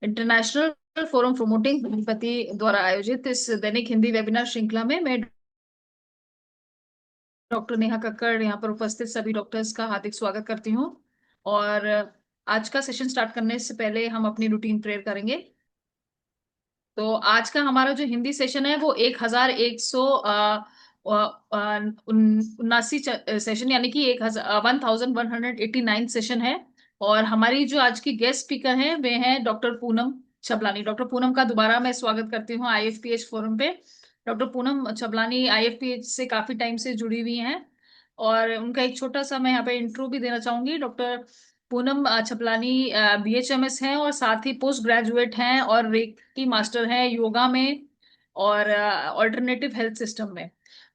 International forum promoting homeopathy द्वारा आयोजित इस दैनिक हिंदी वेबिनार श्रृंखला में मैं डॉक्टर नेहा कक्कड़ यहाँ पर उपस्थित सभी डॉक्टर्स का हार्दिक स्वागत करती हूँ। और आज का सेशन स्टार्ट करने से पहले हम अपनी रूटीन प्रेयर करेंगे। तो आज का हमारा जो हिंदी सेशन है वो 1189 सेशन, यानी कि 1189 सेशन है। और हमारी जो आज की गेस्ट स्पीकर हैं वे हैं डॉक्टर पूनम छबलानी। डॉक्टर पूनम का दोबारा मैं स्वागत करती हूँ आईएफपीएच फोरम पे। डॉक्टर पूनम छबलानी आईएफपीएच से काफी टाइम से जुड़ी हुई हैं, और उनका एक छोटा सा मैं यहाँ पे इंट्रो भी देना चाहूंगी। डॉक्टर पूनम छपलानी बीएचएमएस हैं और साथ ही पोस्ट ग्रेजुएट हैं और रेकी मास्टर हैं योगा में और ऑल्टरनेटिव हेल्थ सिस्टम में।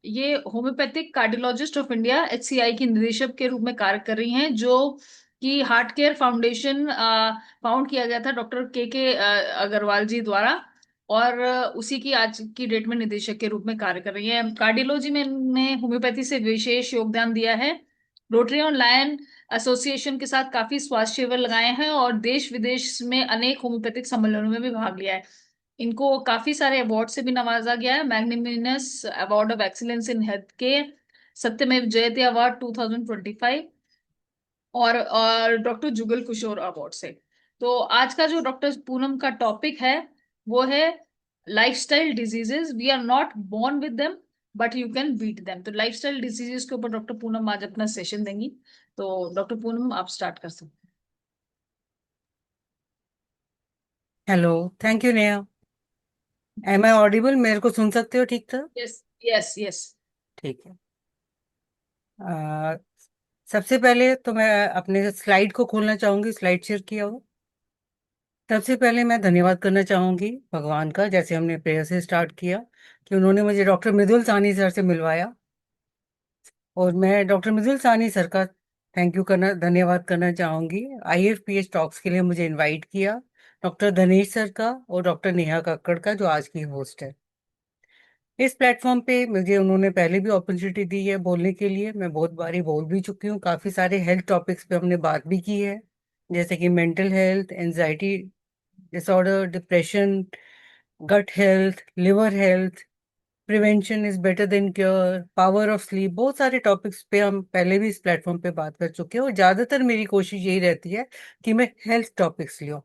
ये homeopathic cardiologist of India HCI की निदेशक के रूप में कार्य कर रही हैं, जो कि हार्ट केयर फाउंडेशन फाउंड किया गया था डॉक्टर के अग्रवाल जी द्वारा। और उसी की आज की डेट में निदेशक के रूप में कार्य कर रही है। कार्डियोलॉजी में इन्होंने होम्योपैथी से विशेष योगदान दिया है। रोटरी ऑन लायन एसोसिएशन के साथ काफी स्वास्थ्य शिविर लगाए हैं और देश विदेश में अनेक होम्योपैथिक सम्मेलनों में भी भाग लिया है। इनको काफी सारे अवार्ड से भी नवाजा गया है। Magnanimous award of excellence in health care, Satyamev Jayate award 2025 और डॉक्टर जुगल किशोर अवार्ड से। तो आज का जो डॉक्टर पूनम का टॉपिक है वो है lifestyle diseases, we are not born with them but you can beat them. तो लाइफस्टाइल डिजीजेस के ऊपर डॉक्टर पूनम आज अपना सेशन देंगी। तो डॉक्टर पूनम आप स्टार्ट कर सकते hello. Thank you Neha. Am I audible? मेरे को सुन सकते हो ठीक था? हैं। Yes, yes, yes. ठीक है। आ, सबसे पहले तो मैं अपने स्लाइड को खोलना चाहूंगी। स्लाइड शेयर किया हो। सबसे पहले मैं धन्यवाद करना चाहूंगी भगवान का, जैसे हमने प्रेयर से स्टार्ट किया, कि उन्होंने मुझे डॉक्टर मृदुल साहनी सर से मिलवाया। और मैं डॉक्टर मृदुल साहनी सर का धन्यवाद करना चाहूंगी। आईएफपीएच टॉक्स के लिए मुझे इनवाइट किया। डॉक्टर धनेश सर का और डॉक्टर नेहा कक्कड़ का, जो आज की होस्ट है। इस प्लेटफॉर्म पे मुझे उन्होंने पहले भी अपॉर्चुनिटी दी है बोलने के लिए। मैं बहुत बारी बोल भी चुकी हूँ। काफी सारे हेल्थ टॉपिक्स पे हमने बात भी की है, जैसे कि mental health, anxiety disorder, depression, gut health, liver health, prevention is better than cure, power of sleep. बहुत सारे टॉपिक्स पे हम पहले भी इस प्लेटफॉर्म पे बात कर चुके हैं, और ज्यादातर मेरी कोशिश यही रहती है कि मैं हेल्थ टॉपिक्स लूँ।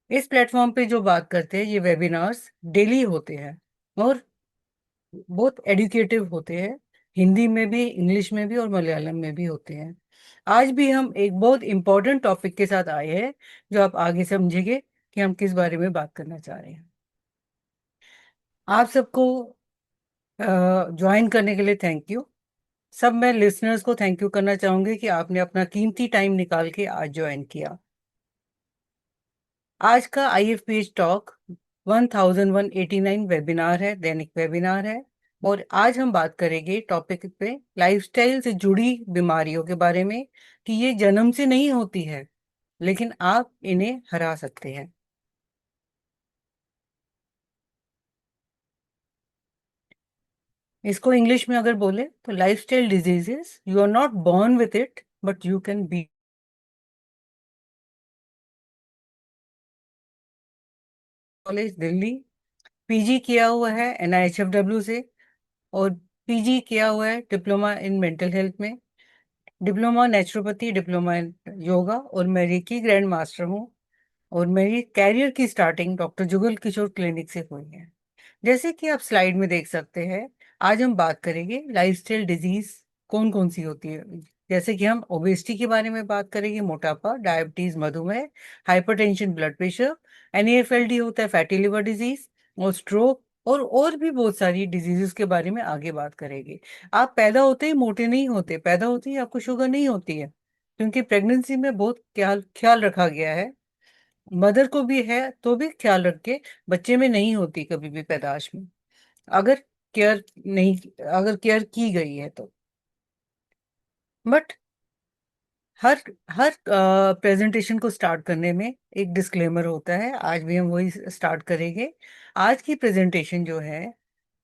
इस प्लेटफॉर्म पे जो बात करते हैं, ये वेबिनार्स डेली होते हैं और बहुत एडुकेटिव होते हैं। हिंदी में भी, इंग्लिश में भी और मलयालम में भी होते हैं। आज भी हम एक बहुत इंपॉर्टेंट टॉपिक के साथ आए हैं, जो आप आगे समझेंगे कि हम किस बारे में बात करना चाह रहे हैं। आप सबको ज्वाइन करने के लिए थैंक यू। सब मैं लिसनर्स को थैंक यू करना चाहूंगी कि आपने अपना कीमती टाइम निकाल के आज ज्वाइन किया। आज का आईएफपीएच टॉक 1189 वेबिनार है, दैनिक वेबिनार है। और आज हम बात करेंगे टॉपिक पे लाइफस्टाइल से जुड़ी बीमारियों के बारे में, कि ये जन्म से नहीं होती है, लेकिन आप इन्हें हरा सकते हैं। इसको इंग्लिश में अगर बोले तो lifestyle diseases, you are not born with it but you can be. College Delhi, PG किया हुआ है एनआईएचएफडब्ल्यू से, और पीजी किया हुआ है डिप्लोमा इन मेंटल हेल्थ में, diploma naturopathy, diploma in yoga, और मैं रेकी ग्रैंड मास्टर हूँ। और मेरी कैरियर की starting doctor Jugal Kishore clinic से हुई है। जैसे कि आप स्लाइड में देख सकते हैं, आज हम बात करेंगे लाइफस्टाइल डिजीज कौन कौन सी होती है। जैसे कि हम ओबेसिटी के बारे में बात करेंगे, मोटापा, डायबिटीज, मधुमेह, हाइपरटेंशन, ब्लड प्रेशर, एनएफएलडी होता है फैटी लिवर डिजीज, और स्ट्रोक, और भी बहुत सारी डिजीजेस के बारे में आगे बात करेंगे। आप पैदा होते ही मोटे नहीं होते, पैदा होते ही आपको शुगर नहीं होती है, क्योंकि प्रेगनेंसी में बहुत ख्याल ख्याल रखा गया है। मदर को भी है तो भी ख्याल रख के, बच्चे में नहीं होती कभी भी पैदाश में, अगर केयर नहीं, अगर केयर की गई है तो। बट हर हर प्रेजेंटेशन को स्टार्ट करने में एक डिस्क्लेमर होता है। आज भी हम वही स्टार्ट करेंगे। आज की प्रेजेंटेशन जो है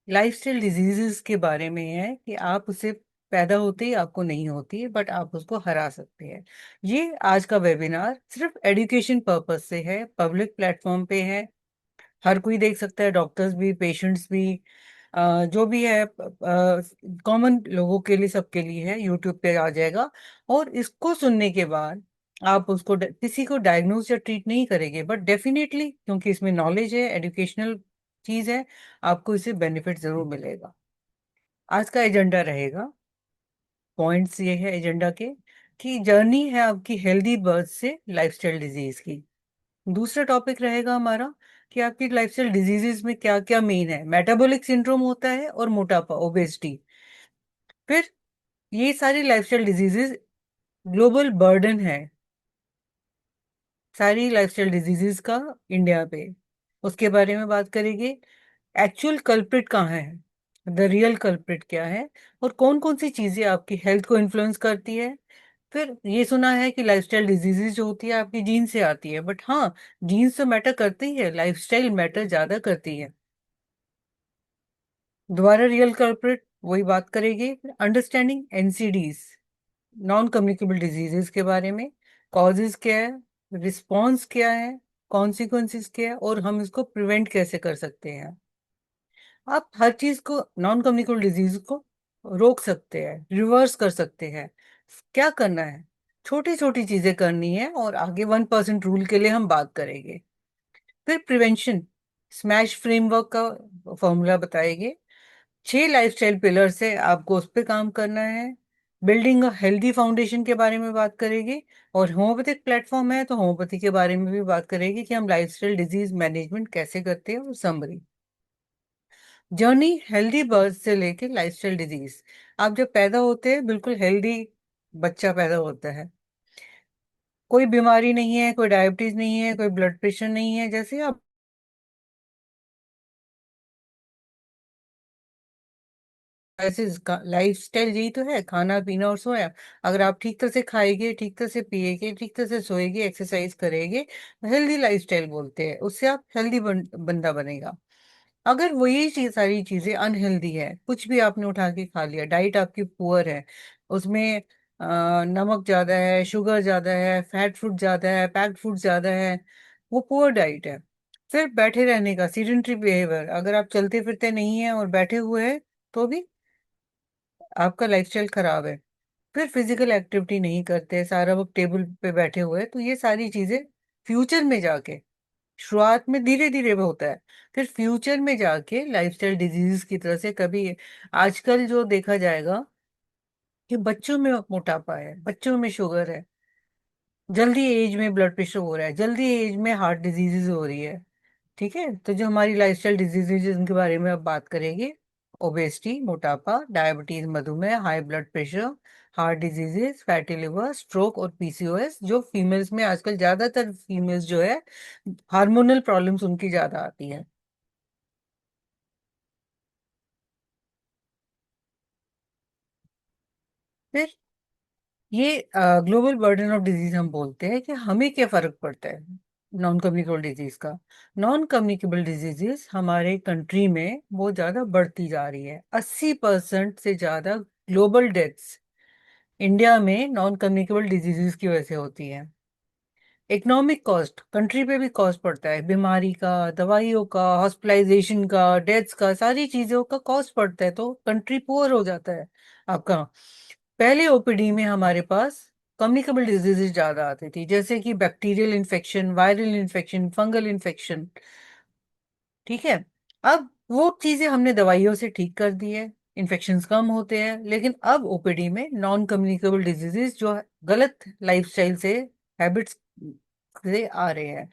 लाइफस्टाइल डिजीजेस के बारे में है, कि आप उसे पैदा होते ही आपको नहीं होती है, बट आप उसको हरा सकते हैं। ये आज का वेबिनार सिर्फ एजुकेशन पर्पज से है, पब्लिक प्लेटफॉर्म पे है, हर कोई देख सकता है, डॉक्टर्स भी, पेशेंट्स भी, जो भी है, कॉमन लोगों के लिए, सबके लिए है, यूट्यूब पे आ जाएगा। और इसको सुनने के बाद आप उसको किसी को डायग्नोज या ट्रीट नहीं करेंगे, बट डेफिनेटली क्योंकि इसमें नॉलेज है, एजुकेशनल चीज है, आपको इससे बेनिफिट जरूर मिलेगा। आज का एजेंडा रहेगा, पॉइंट्स ये है एजेंडा के, कि जर्नी है आपकी हेल्दी बर्थ से लाइफस्टाइल डिजीज की। दूसरा टॉपिक रहेगा हमारा कि आपकी लाइफस्टाइल डिजीजेस में क्या क्या मेन है। मेटाबॉलिक सिंड्रोम होता है और मोटापा, ओबेसिटी। फिर ये सारी लाइफस्टाइल डिजीजेस ग्लोबल बर्डन है, सारी लाइफस्टाइल डिजीजेस का इंडिया पे, उसके बारे में बात करेंगे। एक्चुअल कल्प्रिट कहाँ है, द रियल कल्प्रिट क्या है, और कौन कौन सी चीजें आपकी हेल्थ को इन्फ्लुएंस करती है। फिर ये सुना है कि लाइफस्टाइल डिजीजेज जो होती है आपकी जीन से आती है, बट हाँ, जीन्स तो मैटर करती ही है, लाइफस्टाइल मैटर ज्यादा करती है। दोबारा रियल कल्प्रिट वही बात करेंगे। Understanding NCDs, non communicable diseases के बारे में, कॉजेज क्या है, रिस्पॉन्स क्या है, कॉन्सिक्वेंसेस क्या है, और हम इसको प्रिवेंट कैसे कर सकते हैं। आप हर चीज को, नॉन कम्युनिकेबल डिजीज को रोक सकते हैं, रिवर्स कर सकते हैं। क्या करना है, छोटी छोटी चीजें करनी है, और आगे 1% रूल के लिए हम बात करेंगे। फिर प्रिवेंशन, स्मैश फ्रेमवर्क का फॉर्मूला बताएंगे। 6 लाइफस्टाइल पिलर से आपको उस पर काम करना है। बिल्डिंग अ हेल्दी फाउंडेशन के बारे में बात करेंगे। और होम्योपैथिक प्लेटफॉर्म है तो होम्योपैथी के बारे में भी बात करेंगे कि हम लाइफस्टाइल डिजीज मैनेजमेंट कैसे करते हैं, और समरी जर्नी हेल्दी बर्थ से लेके लाइफस्टाइल डिजीज। आप जब पैदा होते हैं बिल्कुल हेल्दी बच्चा पैदा होता है, कोई बीमारी नहीं है, कोई डायबिटीज नहीं है, कोई ब्लड प्रेशर नहीं है। जैसे आप ऐसे लाइफ स्टाइल यही तो है, खाना पीना और सोया। अगर आप ठीक तरह से खाएंगे, ठीक तरह से पिएगे, ठीक तरह से सोएगे, एक्सरसाइज करेंगे, हेल्दी लाइफ स्टाइल बोलते हैं, उससे आप हेल्दी बंदा बनेगा। अगर वही चीज, सारी चीजें अनहेल्दी है, कुछ भी आपने उठा के खा लिया, डाइट आपकी पुअर है, उसमें नमक ज्यादा है, शुगर ज्यादा है, फैट फूड ज्यादा है, पैक्ड फूड ज्यादा है, वो पुअर डाइट है। फिर बैठे रहने का सीडेंटरी बिहेवियर, अगर आप चलते फिरते नहीं है और बैठे हुए हैं तो भी आपका लाइफस्टाइल खराब है। फिर फिजिकल एक्टिविटी नहीं करते, सारा वक्त टेबल पे बैठे हुए हैं, तो ये सारी चीजें फ्यूचर में जाके, शुरुआत में धीरे धीरे होता है, फिर फ्यूचर में जाके लाइफस्टाइल डिजीज की तरह से कभी। आजकल जो देखा जाएगा कि बच्चों में मोटापा है, बच्चों में शुगर है, जल्दी एज में ब्लड प्रेशर हो रहा है, जल्दी एज में हार्ट डिजीजेज हो रही है। ठीक है, तो जो हमारी लाइफस्टाइल डिजीजेज उनके बारे में अब बात करेंगे। ओबेसिटी, मोटापा, डायबिटीज, मधुमेह, high blood pressure, heart diseases, fatty liver, stroke और पीसीओएस, जो फीमेल्स में आजकल ज्यादातर फीमेल्स जो है, हार्मोनल प्रॉब्लम्स उनकी ज्यादा आती है। फिर ये ग्लोबल बर्डन ऑफ डिजीज हम बोलते हैं कि हमें क्या फर्क पड़ता है नॉन कम्युनिकेबल डिजीज का। नॉन कम्युनिकेबल डिजीजेस हमारे कंट्री में बहुत ज्यादा बढ़ती जा रही है, 80% से ज्यादा ग्लोबल डेथ्स इंडिया में नॉन कम्युनिकेबल डिजीजेस की वजह से होती है। इकोनॉमिक कॉस्ट, कंट्री पे भी कॉस्ट पड़ता है, बीमारी का, दवाइयों का, हॉस्पिटलाइजेशन का, डेथ्स का, सारी चीजों का कॉस्ट पड़ता है, तो कंट्री पुअर हो जाता है आपका। पहले ओपीडी में हमारे पास कम्युनिकेबल डिजीजेज ज्यादा आती थी, जैसे कि bacterial infection, viral infection, fungal infection. ठीक है, अब वो चीजें हमने दवाइयों से ठीक कर दी है, इन्फेक्शंस कम होते हैं, लेकिन अब ओपीडी में नॉन कम्युनिकेबल डिजीजेस जो गलत लाइफस्टाइल से, हैबिट्स से आ रहे हैं।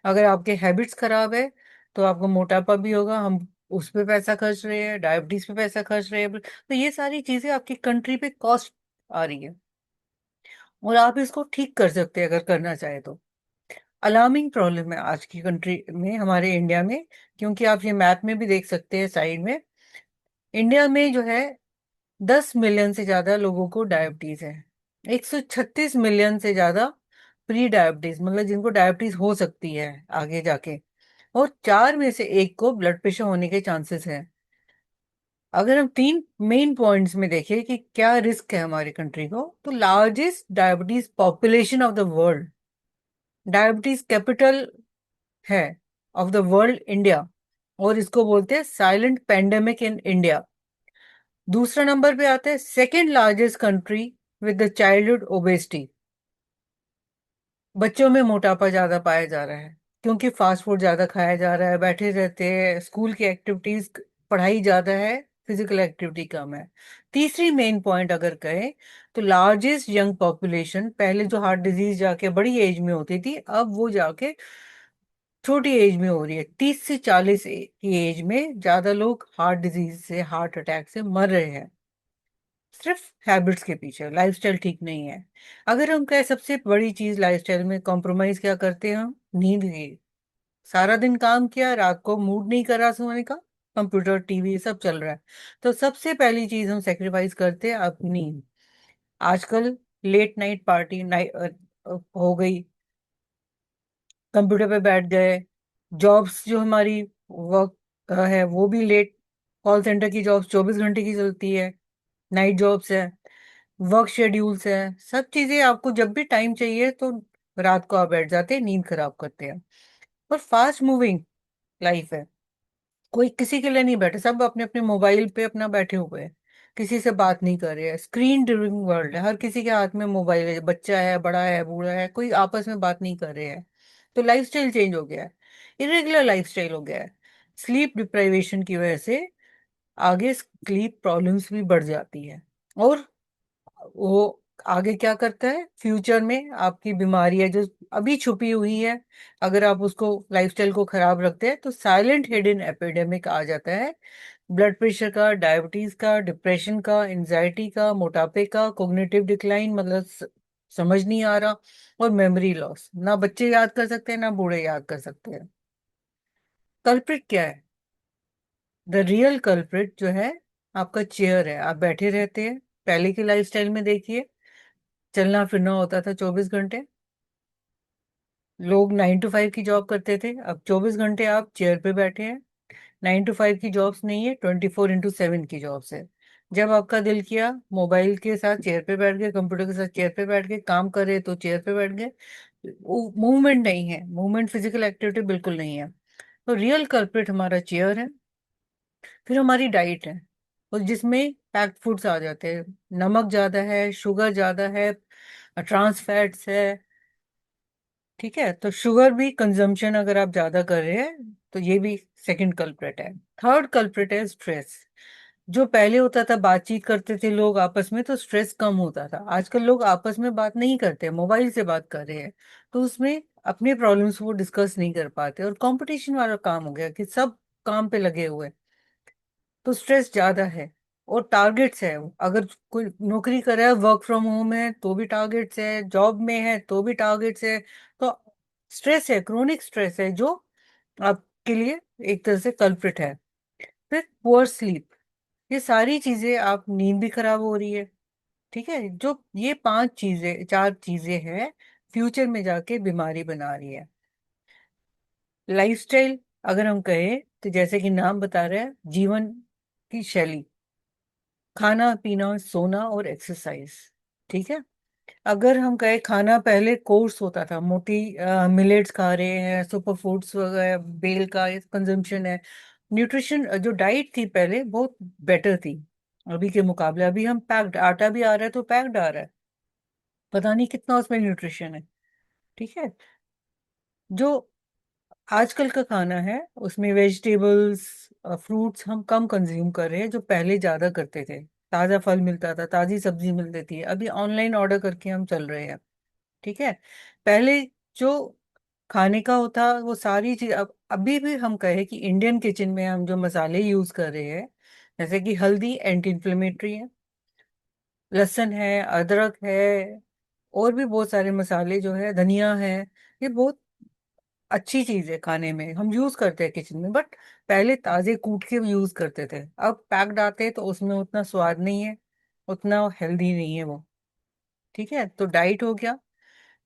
अगर आपके हैबिट्स खराब है तो आपको मोटापा भी होगा, हम उस पे पैसा खर्च रहे हैं, डायबिटीज पे पैसा खर्च रहे हैं, तो ये सारी चीजें आपकी कंट्री पे कॉस्ट आ रही है, और आप इसको ठीक कर सकते हैं अगर करना चाहे तो। अलार्मिंग प्रॉब्लम है आज की कंट्री में, हमारे इंडिया में, क्योंकि आप ये मैप में भी देख सकते हैं साइड में। इंडिया में जो है 10 मिलियन से ज्यादा लोगों को डायबिटीज है, 136 मिलियन से ज्यादा प्री डायबिटीज, मतलब जिनको डायबिटीज हो सकती है आगे जाके, और 4 में से 1 को ब्लड प्रेशर होने के चांसेस हैं। अगर हम तीन मेन पॉइंट्स में देखें कि क्या रिस्क है हमारी कंट्री को, तो largest diabetes population of the world, diabetes capital है ऑफ द वर्ल्ड इंडिया, और इसको बोलते हैं साइलेंट पेंडेमिक इन इंडिया। दूसरा नंबर पे आता है second largest country with the childhood obesity, बच्चों में मोटापा ज्यादा पाया जा रहा है क्योंकि फास्ट फूड ज्यादा खाया जा रहा है, बैठे रहते हैं, स्कूल की एक्टिविटीज, पढ़ाई ज्यादा है, फिजिकल एक्टिविटी कम है। तीसरी मेन पॉइंट अगर कहें तो लार्जेस्ट यंग पॉपुलेशन, पहले जो हार्ट डिजीज जाके बड़ी एज में होती थी, अब वो जाके छोटी एज में हो रही है। 30 से 40 की एज में ज्यादा लोग हार्ट डिजीज से, हार्ट अटैक से मर रहे हैं, सिर्फ हैबिट्स के पीछे, लाइफस्टाइल ठीक नहीं है। अगर हम कहें सबसे बड़ी चीज लाइफस्टाइल में कॉम्प्रोमाइज क्या करते हैं हम, नींद की। सारा दिन काम किया, रात को मूड नहीं करा सोने का, कंप्यूटर टीवी सब चल रहा है, तो सबसे पहली चीज हम सेक्रीफाइस करते हैं अपनी नींद। आजकल लेट नाइट पार्टी नाइट हो गई, कंप्यूटर पे बैठ गए, जॉब्स जो हमारी वर्क है वो भी लेट, कॉल सेंटर की जॉब्स 24 घंटे की चलती है, नाइट जॉब्स है, वर्क शेड्यूल्स है, सब चीजें आपको जब भी टाइम चाहिए तो रात को आप बैठ जाते हैं, नींद खराब करते हैं। और फास्ट मूविंग लाइफ है, कोई किसी के लिए नहीं बैठे, सब अपने अपने मोबाइल पे अपना बैठे हुए हैं, किसी से बात नहीं कर रहे हैं, स्क्रीन ड्रिविंग वर्ल्ड है, हर किसी के हाथ में मोबाइल है, बच्चा है, बड़ा है, बूढ़ा है, कोई आपस में बात नहीं कर रहे हैं। तो लाइफस्टाइल चेंज हो गया है, इरेगुलर लाइफस्टाइल हो गया है। स्लीप डिप्राइवेशन की वजह से आगे स्लीप प्रॉब्लम्स भी बढ़ जाती है, और वो आगे क्या करता है, फ्यूचर में आपकी बीमारी है जो अभी छुपी हुई है, अगर आप उसको लाइफस्टाइल को खराब रखते हैं तो साइलेंट हिडन एपिडेमिक आ जाता है। ब्लड प्रेशर का, डायबिटीज का, डिप्रेशन का, एंजाइटी का, मोटापे का, कॉग्निटिव डिक्लाइन, मतलब समझ नहीं आ रहा, और मेमोरी लॉस, ना बच्चे याद कर सकते हैं ना बूढ़े याद कर सकते हैं। कल्प्रिट क्या है, द रियल कल्प्रिट जो है आपका चेयर है, आप बैठे रहते हैं। पहले की लाइफस्टाइल में देखिए, चलना फिरना होता था 24 घंटे, लोग 9 to 5 की जॉब करते थे, अब 24 घंटे आप चेयर पे बैठे हैं। 9 to 5 की जॉब्स नहीं है, 24x7 की जॉब्स है। जब आपका दिल किया मोबाइल के साथ चेयर पे बैठ गए, कंप्यूटर के साथ चेयर पे बैठ गए, काम कर रहे तो चेयर पे बैठ गए, मूवमेंट नहीं है, मूवमेंट फिजिकल एक्टिविटी बिल्कुल नहीं है। तो रियल कल्प्रिट हमारा चेयर है। फिर हमारी डाइट है, और जिसमें पैक्ड फूड्स आ जाते हैं, नमक ज्यादा है, शुगर ज्यादा है, ट्रांस फैट्स है। ठीक है, तो शुगर भी कंजम्पशन अगर आप ज्यादा कर रहे हैं तो ये भी सेकंड कल्प्रिट है। थर्ड कल्प्रिट है स्ट्रेस। जो पहले होता था, बातचीत करते थे लोग आपस में तो स्ट्रेस कम होता था, आजकल लोग आपस में बात नहीं करते, मोबाइल से बात कर रहे हैं, तो उसमें अपने प्रॉब्लम्स वो डिस्कस नहीं कर पाते, और कंपटीशन वाला काम हो गया कि सब काम पे लगे हुए हैं, तो स्ट्रेस ज्यादा है। और टारगेट्स है, अगर कोई नौकरी कर रहा है, वर्क फ्रॉम होम है तो भी टारगेट्स है, जॉब में है तो भी टारगेट्स है, तो स्ट्रेस है, क्रोनिक स्ट्रेस है, जो आपके लिए एक तरह से कल्प्रिट है। फिर पुअर स्लीप, ये सारी चीजें, आप नींद भी खराब हो रही है। ठीक है, जो ये पांच चीजें, चार चीजें हैं, फ्यूचर में जाके बीमारी बना रही है। लाइफस्टाइल अगर हम कहें तो जैसे कि नाम बता रहे हैं, जीवन की शैली, खाना पीना सोना और एक्सरसाइज। ठीक है, अगर हम कहें खाना, पहले कोर्स होता था, मोटी मिलेट्स खा रहे हैं, सुपर फूड्स वगैरह, बेल का कंजम्पशन है, न्यूट्रिशन जो डाइट थी पहले बहुत बेटर थी अभी के मुकाबले। अभी हम पैक्ड आटा भी आ रहा है तो पैक्ड आ रहा है, पता नहीं कितना उसमें न्यूट्रिशन है। ठीक है, जो आजकल का खाना है उसमें वेजिटेबल्स, फ्रूट्स हम कम कंज्यूम कर रहे हैं, जो पहले ज्यादा करते थे। ताजा फल मिलता था, ताजी सब्जी मिल देती है, अभी ऑनलाइन ऑर्डर करके हम चल रहे हैं। ठीक है, पहले जो खाने का होता वो सारी चीज, अब अभी भी हम कहें कि इंडियन किचन में हम जो मसाले यूज कर रहे हैं, जैसे कि हल्दी एंटी इन्फ्लेमेटरी है, लहसुन है, अदरक है, और भी बहुत सारे मसाले जो है, धनिया है, ये बहुत अच्छी चीज है खाने में, हम यूज करते हैं किचन में, बट पहले ताजे कूट के यूज करते थे, अब पैक्ड आते हैं तो उसमें उतना स्वाद नहीं है, उतना हेल्दी नहीं है वो। ठीक है, तो डाइट हो गया।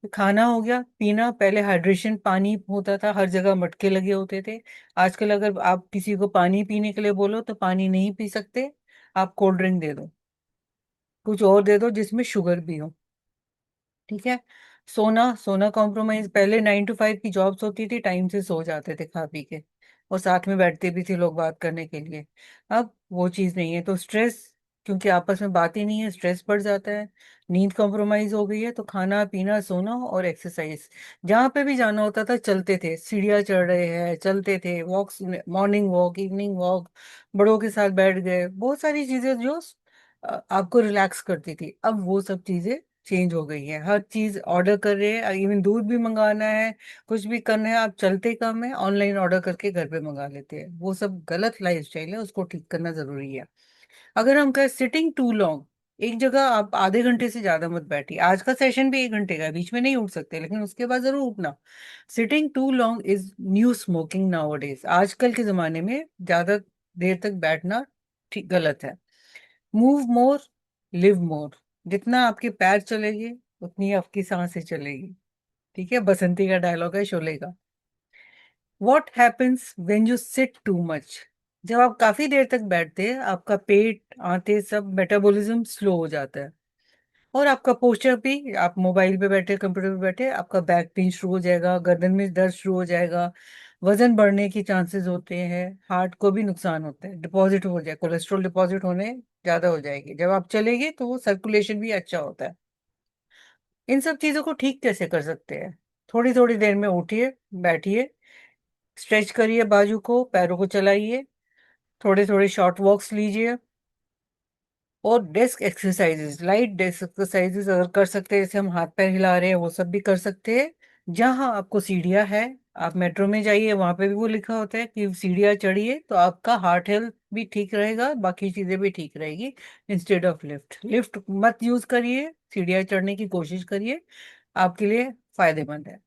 खाना हो गया, पीना, पहले हाइड्रेशन पानी होता था, हर जगह मटके लगे होते थे। आजकल अगर आप किसी को पानी पीने के लिए बोलो तो पानी नहीं पी सकते, आप कोल्ड ड्रिंक दे दो, कुछ और दे दो जिसमें शुगर भी हो। ठीक है। सोना, सोना कॉम्प्रोमाइज, पहले 9 to 5 की जॉब्स होती थी, टाइम से सो जाते थे खा पी के, और साथ में बैठते भी थे लोग बात करने के लिए। अब वो चीज नहीं है, तो स्ट्रेस, क्योंकि आपस में बात ही नहीं है, स्ट्रेस बढ़ जाता है। नींद कॉम्प्रोमाइज हो गई है, तो खाना पीना सोना और एक्सरसाइज, जहाँ पे भी जाना होता था चलते थे, सीढ़ियाँ चढ़ रहे हैं चलते थे, वॉक्स, मॉर्निंग वॉक, इवनिंग वॉक, बड़ों के साथ बैठ गए, बहुत सारी चीजें जो आपको रिलैक्स करती थी, अब वो सब चीजें चेंज हो गई है। हर चीज ऑर्डर कर रहे हैं, इवन दूध भी मंगाना है, कुछ भी करना है, आप चलते कम है, ऑनलाइन ऑर्डर करके घर पे मंगा लेते हैं। वो सब गलत लाइफस्टाइल है, उसको ठीक करना जरूरी है। अगर हम कहें सिटिंग टू लॉन्ग, एक जगह आप आधे घंटे से ज्यादा मत बैठिए। आज का सेशन भी 1 घंटे का है, बीच में नहीं उठ सकते, लेकिन उसके बाद जरूर उठना। Sitting too long is new smoking nowadays, आजकल के जमाने में ज्यादा देर तक बैठना ठीक गलत है। मूव मोर, लिव मोर, जितना आपके पैर चलेंगे उतनी आपकी सांसें चलेगी। ठीक है, बसंती का डायलॉग है शोले का। What happens when you sit too much, जब आप काफी देर तक बैठते हैं, आपका पेट, आंतें, सब मेटाबॉलिज्म स्लो हो जाता है, और आपका पोस्चर भी, आप मोबाइल पे बैठे, कंप्यूटर पे बैठे, आपका बैक पेन शुरू हो जाएगा, गर्दन में दर्द शुरू हो जाएगा, वजन बढ़ने की चांसेस होते हैं, हार्ट को भी नुकसान होता है, डिपॉजिट हो जाए, कोलेस्ट्रॉल डिपॉजिट होने ज्यादा हो जाएगी। जब आप चलेंगे तो वो सर्कुलेशन भी अच्छा होता है। इन सब चीजों को ठीक कैसे कर सकते हैं? थोड़ी थोड़ी देर में उठिए, बैठिए, स्ट्रेच करिए बाजू को, पैरों को चलाइए, थोड़े थोड़े शॉर्ट वॉक्स लीजिए, और desk exercises, light desk exercises अगर कर सकते हैं, जैसे हम हाथ पैर हिला रहे हैं, वो सब भी कर सकते हैं। जहां आपको सीढ़ियां है, आप मेट्रो में जाइए, वहां पे भी वो लिखा होता है कि सीढ़ियां चढ़िए, तो आपका हार्ट हेल्थ भी ठीक रहेगा, बाकी चीजें भी ठीक रहेगी। इंस्टेड ऑफ लिफ्ट, लिफ्ट मत यूज करिए, सीढ़ियां चढ़ने की कोशिश करिए, आपके लिए फायदेमंद है।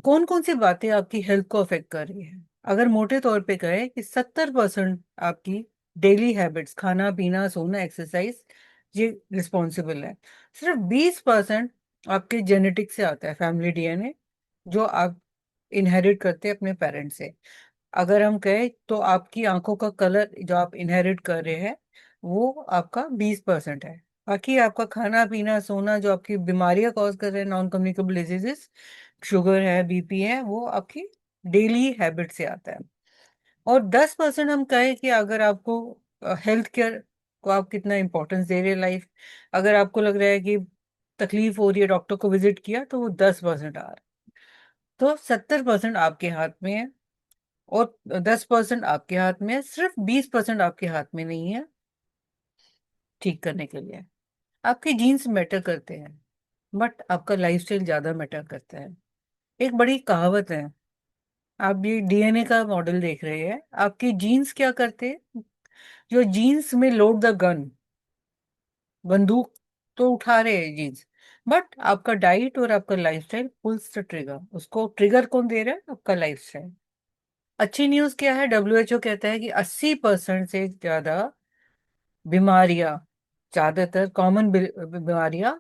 कौन कौन सी बातें आपकी हेल्थ को अफेक्ट कर रही है? अगर मोटे तौर पे कहें कि 70% आपकी डेली हैबिट्स, खाना पीना सोना एक्सरसाइज, ये रिस्पॉन्सिबल है। सिर्फ 20% आपके जेनेटिक से आता है, फैमिली डीएनए, जो आप इनहेरिट करते हैं अपने पेरेंट्स से। अगर हम कहें तो आपकी आंखों का कलर जो आप इनहेरिट कर रहे हैं, वो आपका 20% है। बाकी आपका खाना पीना सोना, जो आपकी बीमारियां कॉज कर रहे हैं, नॉन कम्युनिकेबल डिजीजेस, शुगर है, बीपी है, वो आपकी डेली हैबिट से आता है। और 10% हम कहें कि अगर आपको हेल्थ केयर को आप कितना इंपॉर्टेंस दे रहे हैं लाइफ, अगर आपको लग रहा है कि तकलीफ हो रही है, डॉक्टर को विजिट किया, तो वो 10% आ रहा है। तो 70% आपके हाथ में है, और 10% आपके हाथ में है, सिर्फ 20% आपके हाथ में नहीं है ठीक करने के लिए। आपके जीन्स मैटर करते हैं, बट आपका लाइफस्टाइल ज्यादा मैटर करता है। एक बड़ी कहावत है, आप ये डीएनए का मॉडल देख रहे हैं, आपके जीन्स क्या करते हैं? जो जीन्स में लोड द गन, बंदूक तो उठा रहे हैं जीन्स, बट आपका डाइट और आपका लाइफस्टाइल पुल्स द ट्रिगर, उसको ट्रिगर कौन दे रहा है? आपका लाइफस्टाइल। अच्छी न्यूज क्या है? डब्ल्यूएचओ कहता है कि 80% से ज्यादा बीमारियां, ज्यादातर कॉमन बीमारियां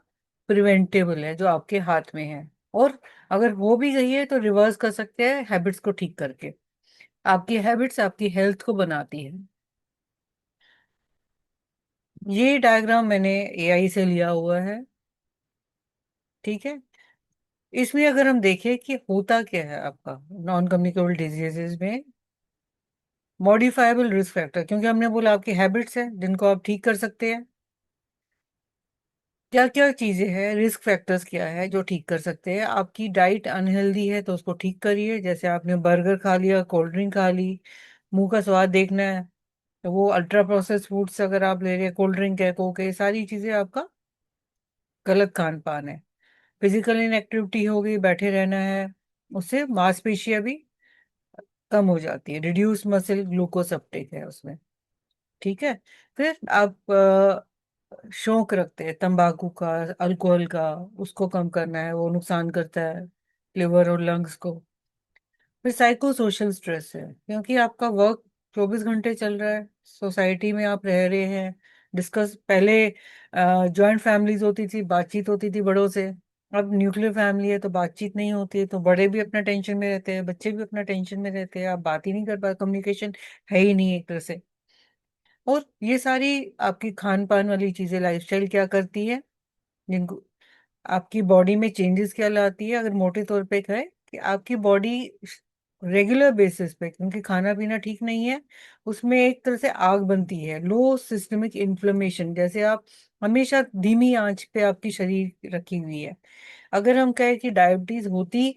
प्रिवेंटेबल है, जो आपके हाथ में है। और अगर हो भी गई है तो रिवर्स कर सकते हैं हैबिट्स को ठीक करके। आपकी हैबिट्स आपकी हेल्थ को बनाती है। ये डायग्राम मैंने एआई से लिया हुआ है। ठीक है। इसमें अगर हम देखें कि होता क्या है आपका नॉन कम्युनिकेबल डिजीजेज में, मॉडिफाइबल रिस्क फैक्टर, क्योंकि हमने बोला आपकी हैबिट्स है जिनको आप ठीक कर सकते हैं। क्या क्या चीजें हैं, रिस्क फैक्टर्स क्या है जो ठीक कर सकते हैं? आपकी डाइट अनहेल्दी है तो उसको ठीक करिए, जैसे आपने बर्गर खा लिया, कोल्ड ड्रिंक खा ली, मुंह का स्वाद देखना है, तो वो अल्ट्रा प्रोसेस फूड्स अगर आप ले रहे हैं, कोल्ड ड्रिंक है, कोक है, ये सारी चीजें आपका गलत खान पान है। फिजिकल इनएक्टिविटी हो गई, बैठे रहना है, उससे मांसपेशियां भी कम हो जाती है, रिड्यूस मसल ग्लूकोज अपटेक है उसमें। ठीक है। फिर आप शौक रखते हैं तंबाकू का, अल्कोहल का, उसको कम करना है, वो नुकसान करता है लिवर और लंग्स को। फिर साइको सोशल स्ट्रेस है, क्योंकि आपका वर्क 24 घंटे चल रहा है, सोसाइटी में आप रह रहे हैं, डिस्कस, पहले जॉइंट फैमिलीज होती थी, बातचीत होती थी बड़ों से, अब न्यूक्लियर फैमिली है तो बातचीत नहीं होती है, तो बड़े भी अपना टेंशन में रहते हैं, बच्चे भी अपना टेंशन में रहते हैं, आप बात ही नहीं कर पाते, कम्युनिकेशन है ही नहीं एक तरह से। और ये सारी आपकी खान पान वाली चीजें, लाइफस्टाइल क्या करती है, जिनको आपकी बॉडी में चेंजेस क्या लाती है, अगर मोटे तौर पे कहें कि आपकी बॉडी रेगुलर बेसिस पे, क्योंकि खाना पीना ठीक नहीं है, उसमें एक तरह से आग बनती है, लो सिस्टमिक इन्फ्लेमेशन, जैसे आप हमेशा धीमी आंच पे आपकी शरीर रखी हुई है। अगर हम कहें कि डायबिटीज होती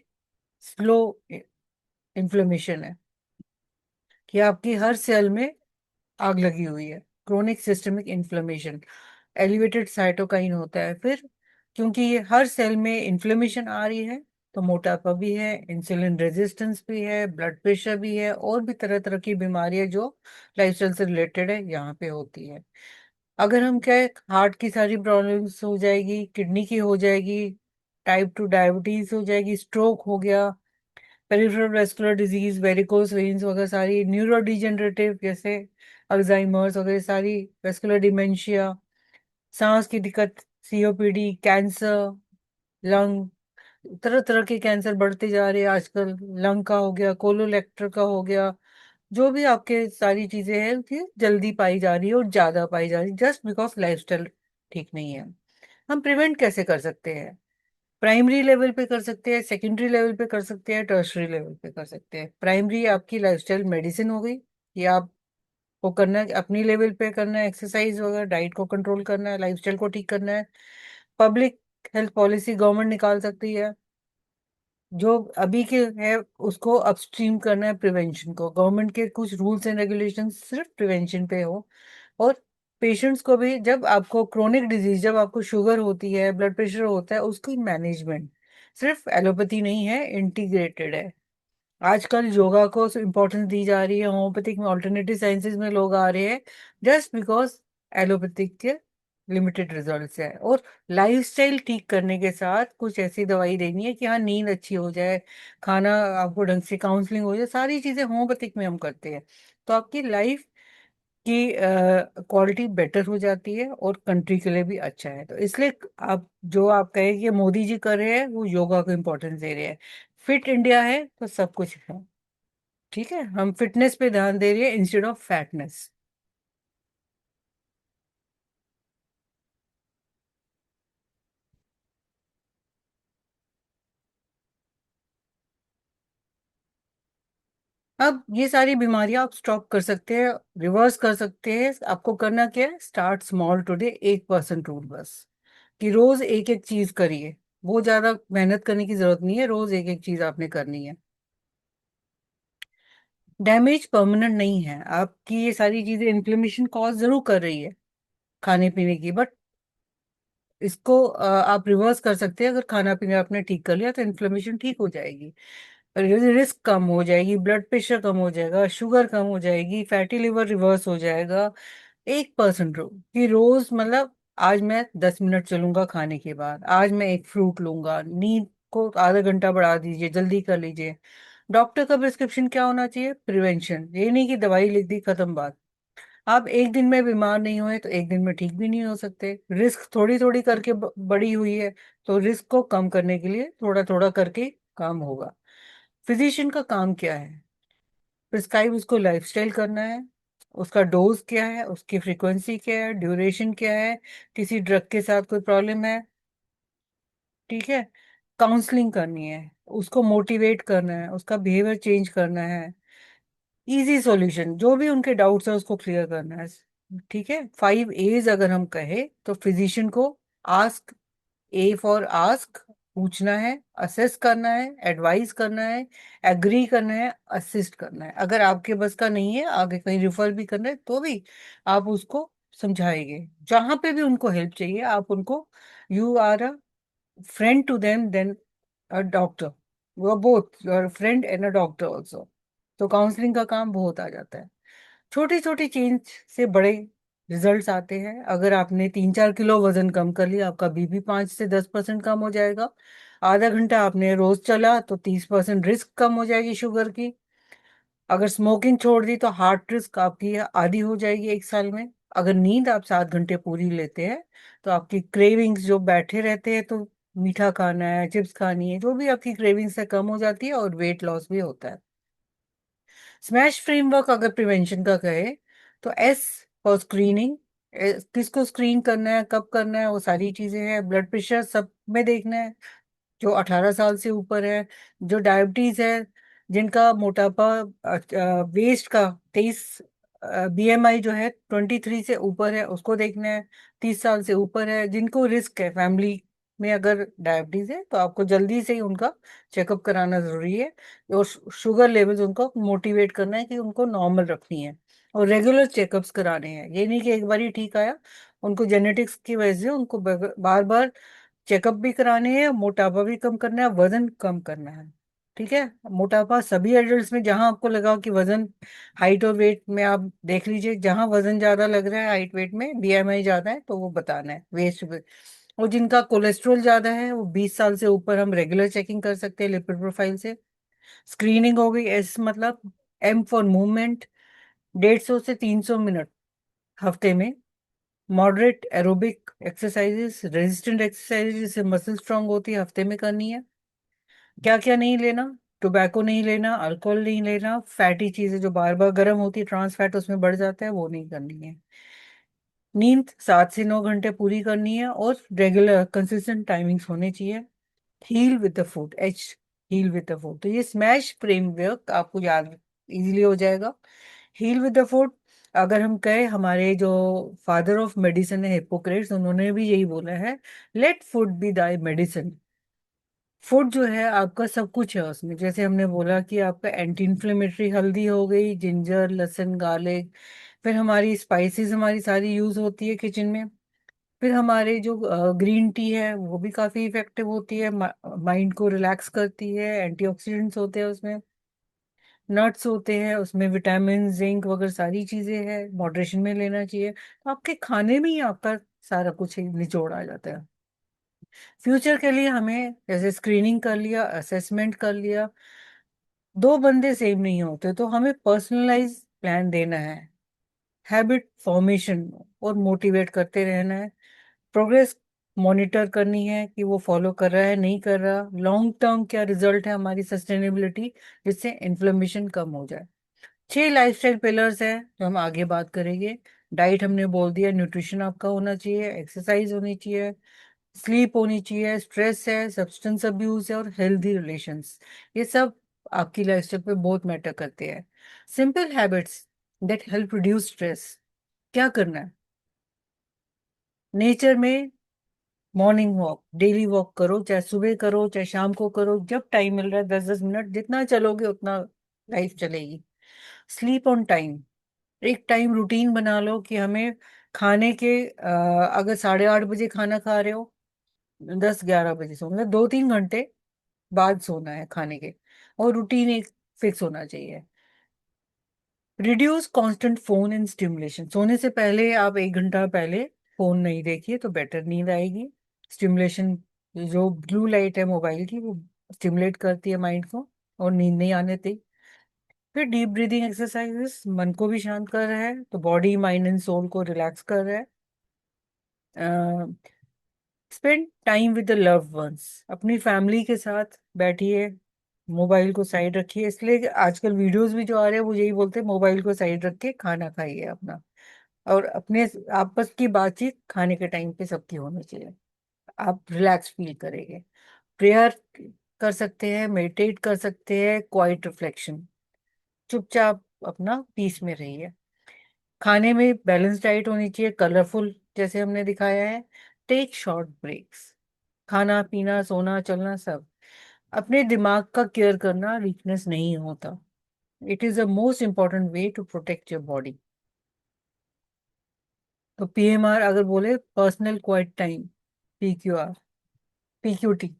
स्लो इन्फ्लेमेशन है, कि आपकी हर सेल में आग लगी हुई है, chronic systemic inflammation, elevated cytokine होता है फिर, क्योंकि ये हर सेल में इन्फ्लेमेशन आ रही है, तो मोटापा भी है, इंसुलिन रेजिस्टेंस भी है, ब्लड प्रेशर भी है, और भी तरह तरह की बीमारियां जो लाइफस्टाइल से रिलेटेड है यहाँ पे होती है। अगर हम कहें हार्ट की सारी प्रॉब्लम्स हो जाएगी, किडनी की हो जाएगी, टाइप 2 डायबिटीज हो जाएगी, स्ट्रोक हो गया, peripheral vascular disease, varicose veins वगैरह सारी, न्यूरो डिजेनरेटिव जैसे अल्जाइमर्स वगैरह सारी, वेस्कुलर डिमेंशिया, सांस की दिक्कत, सीओपीडी, कैंसर, लंग, तरह तरह के कैंसर बढ़ते जा रहे हैं आजकल, लंग का हो गया, कोलोरेक्टर का हो गया, जो भी आपके सारी चीजें हैं कि जल्दी पाई जा रही है और ज्यादा पाई जा रही है, जस्ट बिकॉज लाइफस्टाइल ठीक नहीं है। हम प्रिवेंट कैसे कर सकते हैं? प्राइमरी लेवल पे कर सकते हैं, सेकेंडरी लेवल पे कर सकते हैं, टर्शरी लेवल पे कर सकते हैं। प्राइमरी आपकी लाइफस्टाइल मेडिसिन हो गई, ये आपको करना है, अपनी लेवल पे करना है, एक्सरसाइज वगैरह, डाइट को कंट्रोल करना है, लाइफस्टाइल को ठीक करना है। पब्लिक हेल्थ पॉलिसी गवर्नमेंट निकाल सकती है, जो अभी के है उसको अपस्ट्रीम करना है, प्रिवेंशन को, गवर्नमेंट के कुछ रूल्स एंड रेगुलेशन सिर्फ प्रिवेंशन पे हो। और पेशेंट्स को भी, जब आपको क्रोनिक डिजीज, जब आपको शुगर होती है, ब्लड प्रेशर होता है, उसकी मैनेजमेंट सिर्फ एलोपैथी नहीं है, इंटीग्रेटेड है। आजकल योगा को इम्पोर्टेंस दी जा रही है, होम्योपैथिक में, ऑल्टरनेटिव साइंसेज में लोग आ रहे हैं, जस्ट बिकॉज एलोपैथिक के लिमिटेड रिजल्ट्स है। और लाइफस्टाइल ठीक करने के साथ कुछ ऐसी दवाई देनी है कि हाँ नींद अच्छी हो जाए, खाना आपको ढंग से, काउंसलिंग हो जाए, सारी चीजें होम्योपैथिक में हम करते हैं, तो आपकी लाइफ की क्वालिटी बेटर हो जाती है और कंट्री के लिए भी अच्छा है। तो इसलिए आप जो आप कहें कि मोदी जी कर रहे हैं, वो योगा को इम्पोर्टेंस दे रहे हैं। फिट इंडिया है तो सब कुछ है, ठीक है, हम फिटनेस पे ध्यान दे रहे हैं इंस्टेड ऑफ फैटनेस। अब ये सारी बीमारियां आप स्टॉप कर सकते हैं, रिवर्स कर सकते हैं। आपको करना क्या है, स्टार्ट स्मॉल टुडे, 1% रूल बस, कि रोज एक एक चीज करिए, वो ज्यादा मेहनत करने की जरूरत नहीं है, रोज एक एक चीज आपने करनी है। डैमेज परमानेंट नहीं है, आपकी ये सारी चीजें इन्फ्लेमेशन कॉज जरूर कर रही है खाने पीने की, बट इसको आप रिवर्स कर सकते हैं। अगर खाना पीना आपने ठीक कर लिया तो इन्फ्लेमेशन ठीक हो जाएगी, रिस्क कम हो जाएगी, ब्लड प्रेशर कम हो जाएगा, शुगर कम हो जाएगी, फैटी लिवर रिवर्स हो जाएगा। 1% कि रोज, मतलब आज मैं 10 मिनट चलूंगा, खाने के बाद आज मैं एक फ्रूट लूंगा, नींद को आधा घंटा बढ़ा दीजिए, जल्दी कर लीजिए। डॉक्टर का प्रिस्क्रिप्शन क्या होना चाहिए, प्रिवेंशन, ये नहीं कि दवाई लिख दी खत्म बात। आप एक दिन में बीमार नहीं हुए तो एक दिन में ठीक भी नहीं हो सकते, रिस्क थोड़ी थोड़ी करके बड़ी हुई है, तो रिस्क को कम करने के लिए थोड़ा थोड़ा करके काम होगा। फिजिशियन का काम क्या है, प्रिस्क्राइब उसको लाइफस्टाइल करना है, उसका डोज क्या है, उसकी फ्रीक्वेंसी क्या है, ड्यूरेशन क्या है, किसी ड्रग के साथ कोई प्रॉब्लम है, ठीक है, काउंसलिंग करनी है, उसको मोटिवेट करना है, उसका बिहेवियर चेंज करना है, इजी सॉल्यूशन, जो भी उनके डाउट्स है उसको क्लियर करना है, ठीक है। 5 A's अगर हम कहें तो फिजिशियन को, आस्क, ए फॉर आस्क, पूछना है, असेस करना है, एडवाइस करना है, एग्री करना है, असिस्ट करना है। अगर आपके बस का नहीं है, आगे कहीं रिफर भी करना है तो भी आप उसको समझाएंगे, जहां पे भी उनको हेल्प चाहिए आप उनको, you are a friend to them than a doctor, you are both, you are friend and a doctor also. तो काउंसलिंग का काम बहुत आ जाता है। छोटी छोटी चेंज से बड़े रिजल्ट्स आते हैं। अगर आपने 3-4 किलो वजन कम कर लिया, आपका बीपी 5 से 10% कम हो जाएगा। आधा घंटा आपने रोज चला तो 30% रिस्क कम हो जाएगी शुगर की। अगर स्मोकिंग छोड़ दी तो हार्ट रिस्क आपकी आधी हो जाएगी 1 साल में। अगर नींद आप 7 घंटे पूरी लेते हैं तो आपकी क्रेविंग्स जो बैठे रहते हैं तो मीठा खाना है, चिप्स खानी है, जो भी आपकी क्रेविंग्स है कम हो जाती है और वेट लॉस भी होता है। स्मैश फ्रेमवर्क अगर प्रिवेंशन का कहे तो एस फॉर स्क्रीनिंग, किसको स्क्रीन करना है, कब करना है, वो सारी चीजें हैं। ब्लड प्रेशर सब में देखना है जो 18 साल से ऊपर है। जो डायबिटीज है, जिनका मोटापा वेस्ट का 23 बीएमआई जो है 23 से ऊपर है उसको देखना है। 30 साल से ऊपर है, जिनको रिस्क है फैमिली में अगर डायबिटीज है तो आपको जल्दी से ही उनका चेकअप कराना जरूरी है। और शुगर लेवल्स उनको मोटिवेट करना है कि उनको नॉर्मल रखनी है और रेगुलर चेकअप्स कराने हैं। ये नहीं कि एक बार ही ठीक आया, उनको जेनेटिक्स की वजह से उनको बार बार चेकअप भी कराने हैं, मोटापा भी कम करना है, वजन कम करना है। ठीक है। मोटापा सभी एडल्ट्स में, जहां आपको लगा कि वजन, हाइट और वेट में आप देख लीजिए, जहां वजन ज्यादा लग रहा है, हाइट वेट में बीएमआई ज्यादा है तो वो बताना है वेस्ट। और जिनका कोलेस्ट्रॉल ज्यादा है वो 20 साल से ऊपर हम रेगुलर चेकिंग कर सकते हैं लिपिड प्रोफाइल से। स्क्रीनिंग हो गई, एस मतलब एम फॉर मूवमेंट, 150 से 300 मिनट हफ्ते में। Moderate aerobic exercises, resistant exercises जिससे मसल स्ट्रांग होती है, हफ्ते में करनी है। क्या क्या नहीं लेना, टोबैको नहीं लेना, अल्कोहल नहीं लेना, फैटी चीजें जो बार बार गर्म होती है, ट्रांस फैट उसमें बढ़ जाता है, वो नहीं करनी है। नींद 7 से 9 घंटे पूरी करनी है और रेगुलर कंसिस्टेंट टाइमिंग्स होने चाहिए। Heal with the food, H, heal with the food. तो ये स्मैश फ्रेमवर्क आपको याद इजीली हो जाएगा। हील विद द फूड, अगर हम कहें, हमारे जो फादर ऑफ मेडिसिन है हिप्पोक्रेट्स, उन्होंने भी यही बोला है, let food be thy medicine. Food जो है आपका सब कुछ है उसमें। जैसे हमने बोला कि आपका एंटी इन्फ्लेमेटरी, हल्दी हो गई, जिंजर, लहसुन, गार्लिक। फिर हमारी स्पाइसेस हमारी सारी यूज होती है किचन में। फिर हमारे जो ग्रीन टी है वो भी काफी इफेक्टिव होती है, माइंड को रिलैक्स करती है, एंटीऑक्सीडेंट्स होते हैं उसमें। नट्स होते हैं उसमें, विटामिन, जिंक वगैरह सारी चीजें हैं, मॉडरेशन में लेना चाहिए। तो आपके खाने में ही आपका सारा कुछ ही निचोड़ आ जाता है। फ्यूचर के लिए हमें जैसे स्क्रीनिंग कर लिया, असेसमेंट कर लिया, दो बंदे सेम नहीं होते, तो हमें पर्सनलाइज प्लान देना है। हैबिट फॉर्मेशन और मोटिवेट करते रहना है। प्रोग्रेस मॉनिटर करनी है कि वो फॉलो कर रहा है नहीं कर रहा, लॉन्ग टर्म क्या रिजल्ट है हमारी सस्टेनेबिलिटी, जिससे इन्फ्लेमेशन कम हो जाए। 6 लाइफस्टाइल पिलर्स हैं जो हम आगे बात करेंगे। डाइट हमने बोल दिया, न्यूट्रिशन आपका होना चाहिए, एक्सरसाइज होनी चाहिए, स्लीप होनी चाहिए, स्ट्रेस है, सब्सटेंस अब्यूज है और हेल्दी रिलेशंस। ये सब आपकी लाइफस्टाइल पे बहुत मैटर करते हैं। Simple habits that help reduce stress, क्या करना है? नेचर में मॉर्निंग वॉक, डेली वॉक करो, चाहे सुबह करो चाहे शाम को करो, जब टाइम मिल रहा है 10-10 मिनट, जितना चलोगे उतना लाइफ चलेगी। स्लीप ऑन टाइम, एक टाइम रूटीन बना लो कि हमें खाने के अगर 8:30 बजे खाना खा रहे हो, 10-11 बजे सो, मतलब 2-3 घंटे बाद सोना है खाने के। और रूटीन एक फिक्स होना चाहिए। Reduce constant phone and stimulation, सोने से पहले आप 1 घंटा पहले फोन नहीं देखिए तो बेटर नींद आएगी। स्टिमुलेशन, जो ब्लू लाइट है मोबाइल की, वो स्टिमुलेट करती है माइंड को और नींद नहीं आने देती। फिर डीप ब्रीदिंग एक्सरसाइजेस मन को भी शांत कर रहा है, तो बॉडी, माइंड एंड सोल को रिलैक्स कर रहा है। Spend time with the loved ones, अपनी फैमिली के साथ बैठिए, मोबाइल को साइड रखिए। इसलिए कि आजकल वीडियोस भी जो आ रहे हैं वो यही बोलते हैं, मोबाइल को साइड रख के खाना खाइए अपना, और अपने आपस की बातचीत खाने के टाइम पे सबकी होनी चाहिए। आप रिलैक्स फील करेंगे। प्रेयर कर सकते हैं, मेडिटेट कर सकते हैं, क्वाइट रिफ्लेक्शन, चुपचाप अपना पीस में रहिए। खाने में बैलेंस डाइट होनी चाहिए, कलरफुल जैसे हमने दिखाया है। टेक शॉर्ट ब्रेक्स, खाना पीना सोना चलना सब। अपने दिमाग का केयर करना वीकनेस नहीं होता, it is the most important way to protect your body. तो पीएमआर अगर बोले, personal quiet time, PQR, PQT,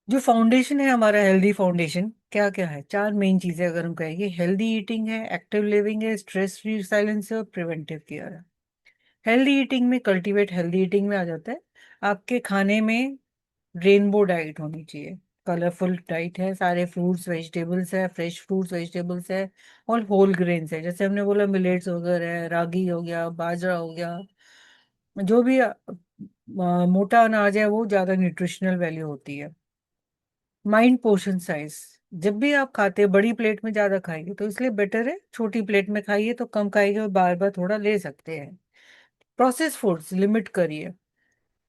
जो फाउंडेशन है हमारा, हेल्दी फाउंडेशन क्या क्या है? 4 मेन चीजें अगर हम कहेंगे, हेल्दी ईटिंग है, एक्टिव लिविंग है, स्ट्रेस फ्री साइलेंस है और प्रिवेंटिव केयर है। हेल्दी ईटिंग में, कल्टीवेट हेल्दी ईटिंग में आ जाता है आपके खाने में रेनबो डाइट होनी चाहिए। कलरफुल डाइट है, सारे फ्रूट्स वेजिटेबल्स है, फ्रेश फ्रूट्स वेजिटेबल्स है, और होल ग्रेन्स है, जैसे हमने बोला मिलेट्स वगैरह है, रागी हो गया, बाजरा हो गया, जो भी मोटा ना आ जाए, वो ज्यादा न्यूट्रिशनल वैल्यू होती है। माइंड पोर्शन साइज, जब भी आप खाते हैं बड़ी प्लेट में ज्यादा खाएंगे तो इसलिए बेटर है छोटी प्लेट में खाइए, तो कम खाइए और बार बार थोड़ा ले सकते हैं। प्रोसेस फूड्स लिमिट करिए,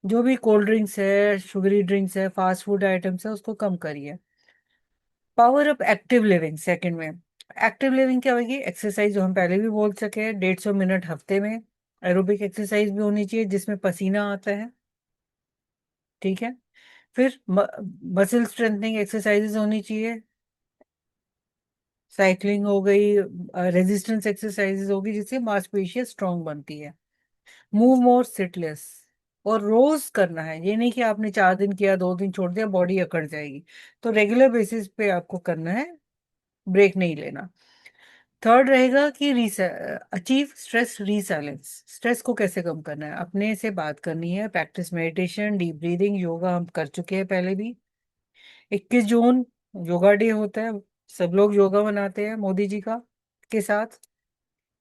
जो भी कोल्ड ड्रिंक्स है, शुगरी ड्रिंक्स है, फास्ट फूड आइटम्स है, उसको कम करिए। Power up active living second में। एक्टिव लिविंग क्या होगी? एक्सरसाइज, जो हम पहले भी बोल सके हैं, 150 मिनट हफ्ते में। एरोबिक एक्सरसाइज भी होनी चाहिए जिसमें पसीना आता है, ठीक है। फिर मसल स्ट्रेंथनिंग एक्सरसाइजेज होनी चाहिए, साइकिलिंग हो गई, रेजिस्टेंस एक्सरसाइजेज होगी, जिससे मांसपेशियां स्ट्रांग बनती है। मूव मोर सिटलेस, और रोज करना है, ये नहीं कि आपने 4 दिन किया 2 दिन छोड़ दिया बॉडी अकड़ जाएगी। तो रेगुलर बेसिस पे आपको करना है, ब्रेक नहीं लेना। थर्ड रहेगा कि अचीव स्ट्रेस रीसाइलेंस। स्ट्रेस को कैसे कम करना है? अपने से बात करनी है, practice meditation, deep breathing, yoga हम कर चुके हैं पहले भी। 21 जून योगा डे होता है, सब लोग योगा मनाते हैं मोदी जी का के साथ।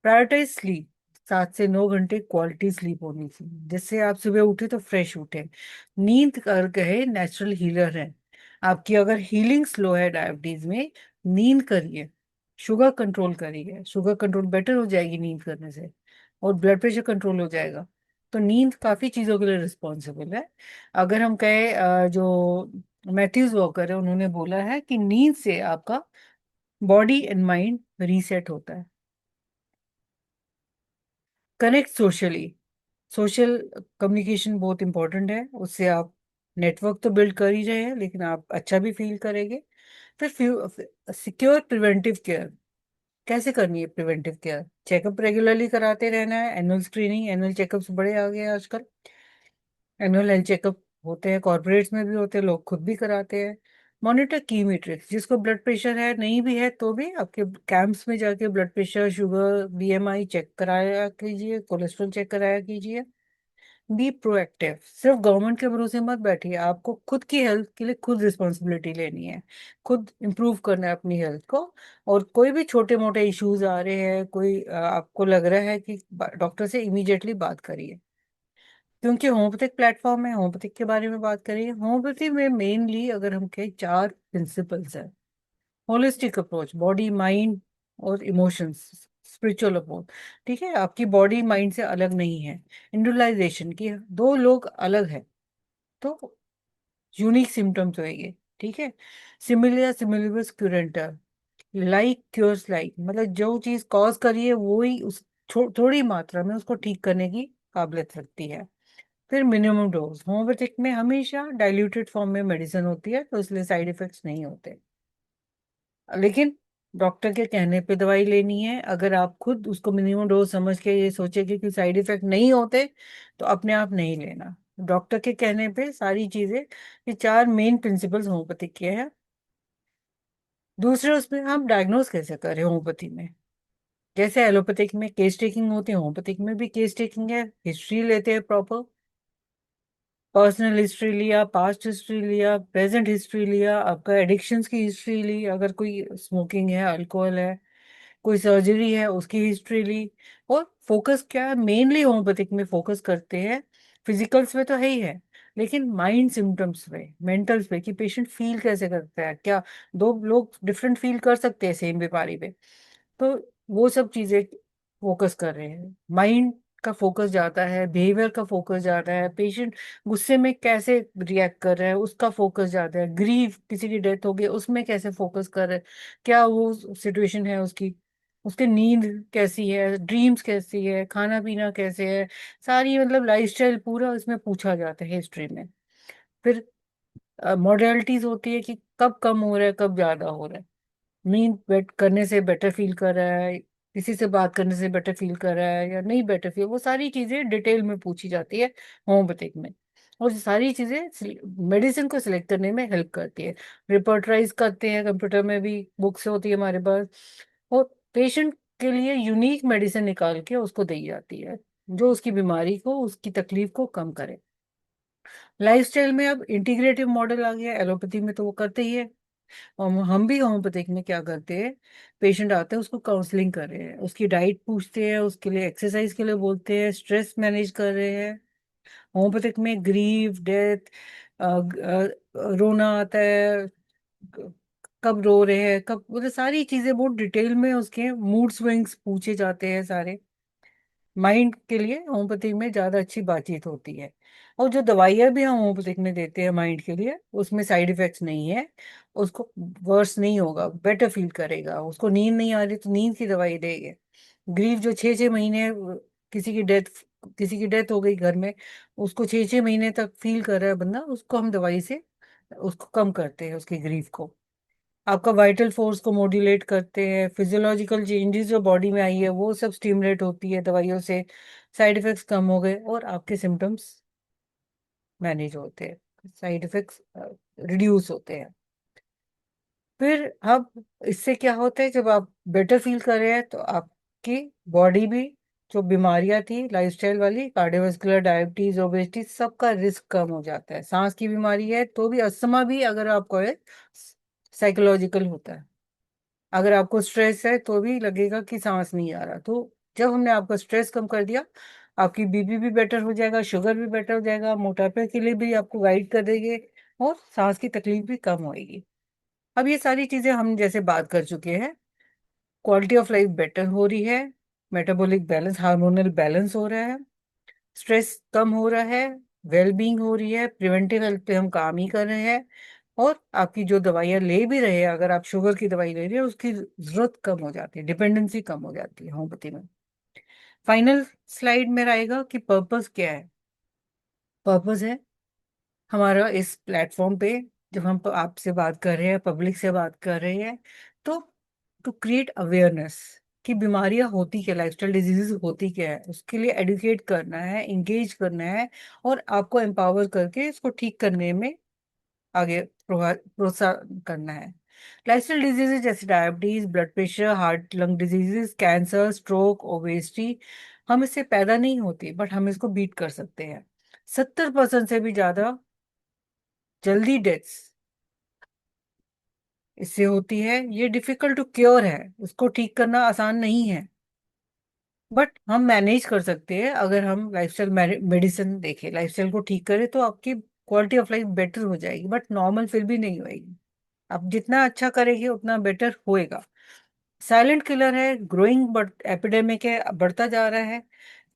प्रायोरिटाइज स्लीप, 7 से 9 घंटे क्वालिटी स्लीप होनी चाहिए, जिससे आप सुबह उठे तो फ्रेश उठे। नींद कर कहे नेचुरल हीलर है। आपकी अगर हीलिंग स्लो है डायबिटीज में, नींद करिए। शुगर कंट्रोल करिए, शुगर कंट्रोल बेटर हो जाएगी नींद करने से, और ब्लड प्रेशर कंट्रोल हो जाएगा। तो नींद काफी चीजों के लिए रिस्पॉन्सिबल है। अगर हम कहें, जो मैथ्यूज वॉकर है उन्होंने बोला है कि नींद से आपका बॉडी एंड माइंड रीसेट होता है। कनेक्ट सोशली, सोशल कम्युनिकेशन बहुत इंपॉर्टेंट है, उससे आप नेटवर्क तो बिल्ड कर ही रहे हैं, लेकिन आप अच्छा भी फील करेंगे। फिर सिक्योर प्रिवेंटिव केयर, कैसे करनी है प्रिवेंटिव केयर? चेकअप रेगुलरली कराते रहना है, एनुअल स्क्रीनिंग, एनुअल चेकअप्स बड़े आ गए हैं आजकल। एनुअल हेल्थ चेकअप होते हैं, कॉर्पोरेट्स में भी होते हैं, लोग खुद भी कराते हैं। मॉनिटर की मीट्रिक्स, जिसको ब्लड प्रेशर है, नहीं भी है तो भी आपके कैंप्स में जाके blood pressure, sugar, BMI check कराया कीजिए, कोलेस्ट्रॉल चेक कराया कीजिए। बी प्रोएक्टिव, सिर्फ गवर्नमेंट के भरोसे मत बैठिए, आपको खुद की हेल्थ के लिए खुद रिस्पॉन्सिबिलिटी लेनी है, खुद इम्प्रूव करना है अपनी हेल्थ को। और कोई भी छोटे मोटे इश्यूज आ रहे हैं, कोई आपको लग रहा है कि डॉक्टर से इमीडिएटली बात करिए। क्योंकि होम्योपैथिक प्लेटफॉर्म है, होम्योपैथिक के बारे में बात करिए। होम्योपैथी में मेनली अगर हम कहें 4 प्रिंसिपल्स है। होलिस्टिक अप्रोच, बॉडी माइंड और इमोशंस, स्पिरिचुअल अप्रोच, ठीक है, आपकी बॉडी माइंड से अलग नहीं है। इंडिविजुअलाइजेशन की, दो लोग अलग है तो यूनिक सिम्टम्स होंगे, ठीक है। सिमिलियर सिमिलिबस क्यूरेंटर, लाइक क्योर्स लाइक, मतलब जो चीज कॉज करी है वो ही उस थोड़ी मात्रा में उसको ठीक करने की काबिलियत रखती है। फिर मिनिमम डोज, होम्योपैथिक में हमेशा डाइल्यूटेड फॉर्म में मेडिसिन होती है, तो इसलिए साइड इफेक्ट्स नहीं होते। लेकिन डॉक्टर के कहने पे दवाई लेनी है। अगर आप खुद उसको मिनिमम डोज समझ के ये सोचेंगे कि साइड इफेक्ट नहीं होते, तो अपने आप नहीं लेना। डॉक्टर के कहने पे सारी चीजें, ये 4 मेन प्रिंसिपल्स होम्योपैथिक के हैं। दूसरे उसमें हम डायग्नोज कैसे करें होम्योपैथी में? जैसे एलोपैथिक में केस टेकिंग होती है, होम्योपैथिक में भी केस टेकिंग है, हिस्ट्री लेते हैं प्रॉपर। पर्सनल हिस्ट्री लिया, पास्ट हिस्ट्री लिया, प्रेजेंट हिस्ट्री लिया, आपका एडिक्शंस की हिस्ट्री ली, अगर कोई स्मोकिंग है, अल्कोहल है, कोई सर्जरी है, उसकी हिस्ट्री ली। और फोकस क्या है? मेनली होम्योपैथिक में फोकस करते हैं, फिजिकल्स पे तो है ही है, लेकिन माइंड सिम्टम्स पे, मेंटल्स पे, कि पेशेंट फील कैसे करता है, क्या दो लोग डिफरेंट फील कर सकते हैं सेम बीमारी पे। तो वो सब चीजें फोकस कर रहे हैं। माइंड का फोकस जाता है, बिहेवियर का फोकस जाता है, पेशेंट गुस्से में कैसे रिएक्ट कर रहा है उसका फोकस जाता है, ग्रीव, किसी की डेथ हो गई उसमें कैसे फोकस कर रहे हैं, क्या वो सिचुएशन है उसकी, उसकी नींद कैसी है, ड्रीम्स कैसी है, खाना पीना कैसे है, सारी मतलब लाइफस्टाइल पूरा इसमें पूछा जाता है हिस्ट्री में। फिर मॉडलिटीज होती है कि कब कम हो रहा है, कब ज्यादा हो रहा है, नींद बेट करने से बेटर फील कर रहा है, किसी से बात करने से बेटर फील कर रहा है या नहीं बेटर फील, वो सारी चीजें डिटेल में पूछी जाती है होम्योपैथिक में। और ये सारी चीजें मेडिसिन को सिलेक्ट करने में हेल्प करती है। रिपर्टराइज करते हैं, कंप्यूटर में भी बुक्स होती है हमारे पास, और पेशेंट के लिए यूनिक मेडिसिन निकाल के उसको दी जाती है, जो उसकी बीमारी को, उसकी तकलीफ को कम करे। लाइफस्टाइल में अब इंटीग्रेटिव मॉडल आ गया, एलोपैथी में तो वो करते ही है, और हम भी होम्योपैथिक में क्या करते हैं, पेशेंट आते हैं उसको काउंसलिंग कर रहे हैं, उसकी डाइट पूछते हैं, उसके लिए एक्सरसाइज के लिए बोलते हैं, स्ट्रेस मैनेज कर रहे हैं, होम्योपैथिक में ग्रीफ, डेथ, रोना आता है, कब रो रहे हैं, कब, मतलब सारी चीजें बहुत डिटेल में, उसके मूड स्विंग्स पूछे जाते हैं सारे। माइंड के लिए होम्योपैथिक में ज्यादा अच्छी बातचीत होती है। और जो दवाइयाँ भी हम होम्योपैथिक में देते हैं माइंड के लिए, उसमें साइड इफेक्ट्स नहीं है। उसको वर्स नहीं होगा, बेटर फील करेगा। उसको नींद नहीं आ रही तो नींद की दवाई देंगे। ग्रीफ जो 6-6 महीने, किसी की डेथ किसी की डेथ हो गई घर में, उसको 6-6 महीने तक फील कर रहा है बंदा, उसको हम दवाई से उसको कम करते हैं, उसकी ग्रीफ को। आपका वाइटल फोर्स को मॉड्यूलेट करते हैं। फिजियोलॉजिकल चेंजेस जो बॉडी में आई है वो सब स्टिमुलेट होती है दवाइयों से। साइड इफेक्ट्स कम हो गए और आपके सिम्टम्स मैनेज होते हैं, साइड इफेक्ट्स रिड्यूस होते हैं। फिर अब इससे क्या होता है, जब आप बेटर फील कर रहे हैं तो आपकी बॉडी भी, जो बीमारियां थी लाइफस्टाइल वाली, कार्डियोवास्कुलर, डायबिटीज, ओबेसिटी, सबका रिस्क कम हो जाता है। सांस की बीमारी है तो भी, अस्थमा भी अगर आपको है, साइकोलॉजिकल होता है। अगर आपको स्ट्रेस है तो भी लगेगा कि सांस नहीं आ रहा। तो जब हमने आपका स्ट्रेस कम कर दिया, आपकी बीपी भी बेटर हो जाएगा, शुगर भी बेटर हो जाएगा, मोटापे के लिए भी आपको गाइड कर देंगे, और सांस की तकलीफ भी कम होएगी। अब ये सारी चीजें हम जैसे बात कर चुके हैं, क्वालिटी ऑफ लाइफ बेटर हो रही है, मेटाबॉलिक बैलेंस, हार्मोनल बैलेंस हो रहा है, स्ट्रेस कम हो रहा है, वेल बीइंग हो रही है, प्रिवेंटिव हेल्थ पे हम काम ही कर रहे हैं। और आपकी जो दवाइयाँ ले भी रहे हैं, अगर आप शुगर की दवाई ले रहे हैं, उसकी जरूरत कम हो जाती है, डिपेंडेंसी कम हो जाती है होम्योपैथी में। फाइनल स्लाइड में रहेगा कि पर्पस क्या है। पर्पस है हमारा इस प्लेटफॉर्म पे, जब हम आपसे बात कर रहे हैं, पब्लिक से बात कर रहे हैं, तो टू क्रिएट अवेयरनेस कि बीमारियां होती क्या, लाइफस्टाइल डिजीजेस होती क्या है, उसके लिए एडुकेट करना है, इंगेज करना है, और आपको एम्पावर करके इसको ठीक करने में आगे प्रोत्साहन करना है। लाइफस्टाइल डिजीजेज जैसे diabetes, blood pressure, heart lung diseases, cancer, stroke, obesity, हम इससे पैदा नहीं होते, बट हम इसको बीट कर सकते हैं। 70% से भी ज्यादा जल्दी डेथ्स इससे होती है। ये डिफिकल्ट टू क्योर है, उसको ठीक करना आसान नहीं है, बट हम मैनेज कर सकते हैं। अगर हम लाइफस्टाइल मेडिसिन देखें, लाइफस्टाइल को ठीक करें, तो आपकी क्वालिटी ऑफ लाइफ बेटर हो जाएगी, बट नॉर्मल फिर भी नहीं होएगी। आप जितना अच्छा करेंगे उतना बेटर होएगा। साइलेंट किलर है, ग्रोइंग बट एपिडेमिक है, बढ़ता जा रहा है,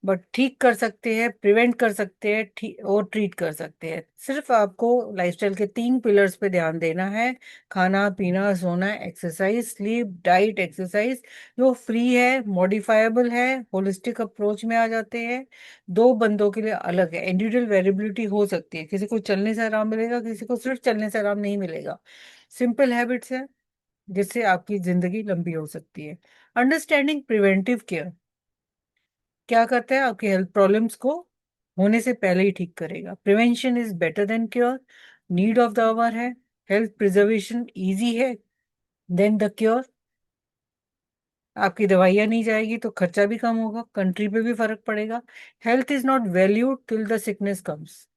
बट ठीक कर सकते हैं, प्रिवेंट कर सकते हैं, ठीक और ट्रीट कर सकते हैं। सिर्फ आपको लाइफस्टाइल के 3 पिलर्स पे ध्यान देना है: खाना पीना, सोना, एक्सरसाइज, स्लीप, डाइट, एक्सरसाइज, जो फ्री है, मॉडिफाइबल है, होलिस्टिक अप्रोच में आ जाते हैं। दो बंदों के लिए अलग है, इंडिविजुअल वेरिएबिलिटी हो सकती है, किसी को चलने से आराम मिलेगा, किसी को सिर्फ चलने से आराम नहीं मिलेगा। सिंपल हैबिट्स है जिससे आपकी जिंदगी लंबी हो सकती है। अंडरस्टैंडिंग प्रिवेंटिव केयर क्या करता है, आपके हेल्थ प्रॉब्लम्स को होने से पहले ही ठीक करेगा। Prevention is better than cure, need of the hour है। हेल्थ प्रिजर्वेशन इजी है देन द क्योर। आपकी दवाइयाँ नहीं जाएगी तो खर्चा भी कम होगा, कंट्री पे भी फर्क पड़ेगा। Health is not valued till the sickness comes.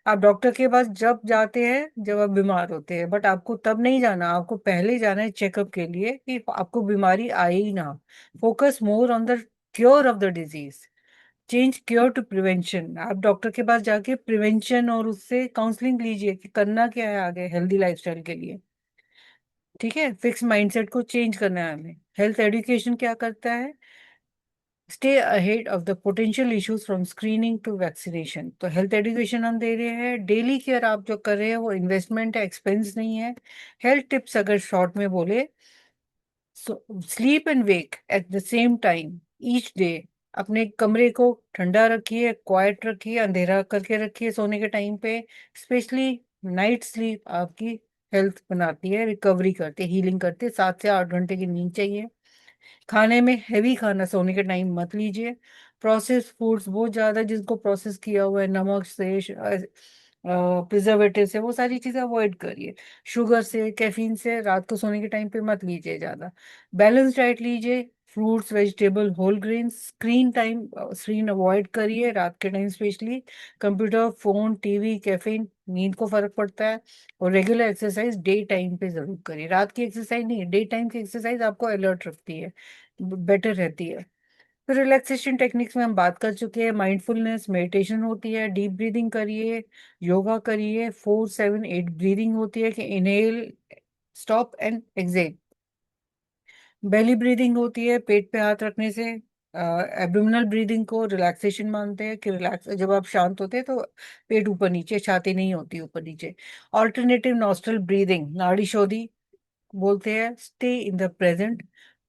आप डॉक्टर के पास जब जाते हैं जब आप बीमार होते हैं, बट आपको तब नहीं जाना, आपको पहले जाना है चेकअप के लिए कि आपको बीमारी आई ही ना। Focus more on the cure of the disease, change cure to prevention. आप डॉक्टर के पास जाके प्रिवेंशन और उससे काउंसलिंग लीजिए कि करना क्या है आगे हेल्दी लाइफस्टाइल के लिए। ठीक है, फिक्स माइंडसेट को चेंज करना है हमें। हेल्थ एजुकेशन क्या करता है, stay ahead of the potential issues from screening to vaccination. तो हेल्थ एजुकेशन हम दे रहे हैं, डेली केयर आप जो कर रहे हैं वो इन्वेस्टमेंट है, एक्सपेंस नहीं है। हेल्थ टिप्स अगर शॉर्ट में बोले, sleep and wake at the same time each day. अपने कमरे को ठंडा रखिए, क्वाइट रखिए, अंधेरा करके रखिए सोने के टाइम पे। स्पेशली नाइट स्लीप आपकी हेल्थ बनाती है, रिकवरी करती है, हीलिंग करती है। 7 से 8 घंटे की नींद चाहिए। खाने में हैवी खाना सोने के टाइम मत लीजिए। प्रोसेस फूड्स बहुत ज्यादा जिनको प्रोसेस किया हुआ है, नमक से, प्रिजर्वेटिव से, वो सारी चीजें अवॉइड करिए। शुगर से, कैफीन से रात को सोने के टाइम पे मत लीजिए ज्यादा। बैलेंस डाइट लीजिए, fruits, vegetable, whole grain. Screen avoid करिए रात के time specially. Computer, phone, TV, caffeine, नींद को फर्क पड़ता है। और रेगुलर एक्सरसाइज डे टाइम पे जरूर करिए, रात की एक्सरसाइज नहीं, डे टाइम की एक्सरसाइज आपको अलर्ट रखती है, बेटर रहती है। तो रिलैक्सेशन टेक्निक्स में हम बात कर चुके हैं, माइंडफुलनेस, मेडिटेशन होती है, डीप ब्रीदिंग करिए, योगा करिए, 4-7-8 ब्रीदिंग होती है कि inhale, stop and exhale. Belly breathing होती है पेट पे हाथ रखने से। एब्डोमिनल ब्रीदिंग को रिलैक्सेशन मानते हैं कि रिलैक्स, जब आप शांत होते हैं तो पेट ऊपर नीचे, छाती नहीं होती ऊपर नीचे। ऑल्टरनेटिव नॉस्ट्रल ब्रीदिंग, नाड़ी शोधी बोलते हैं, stay in the present.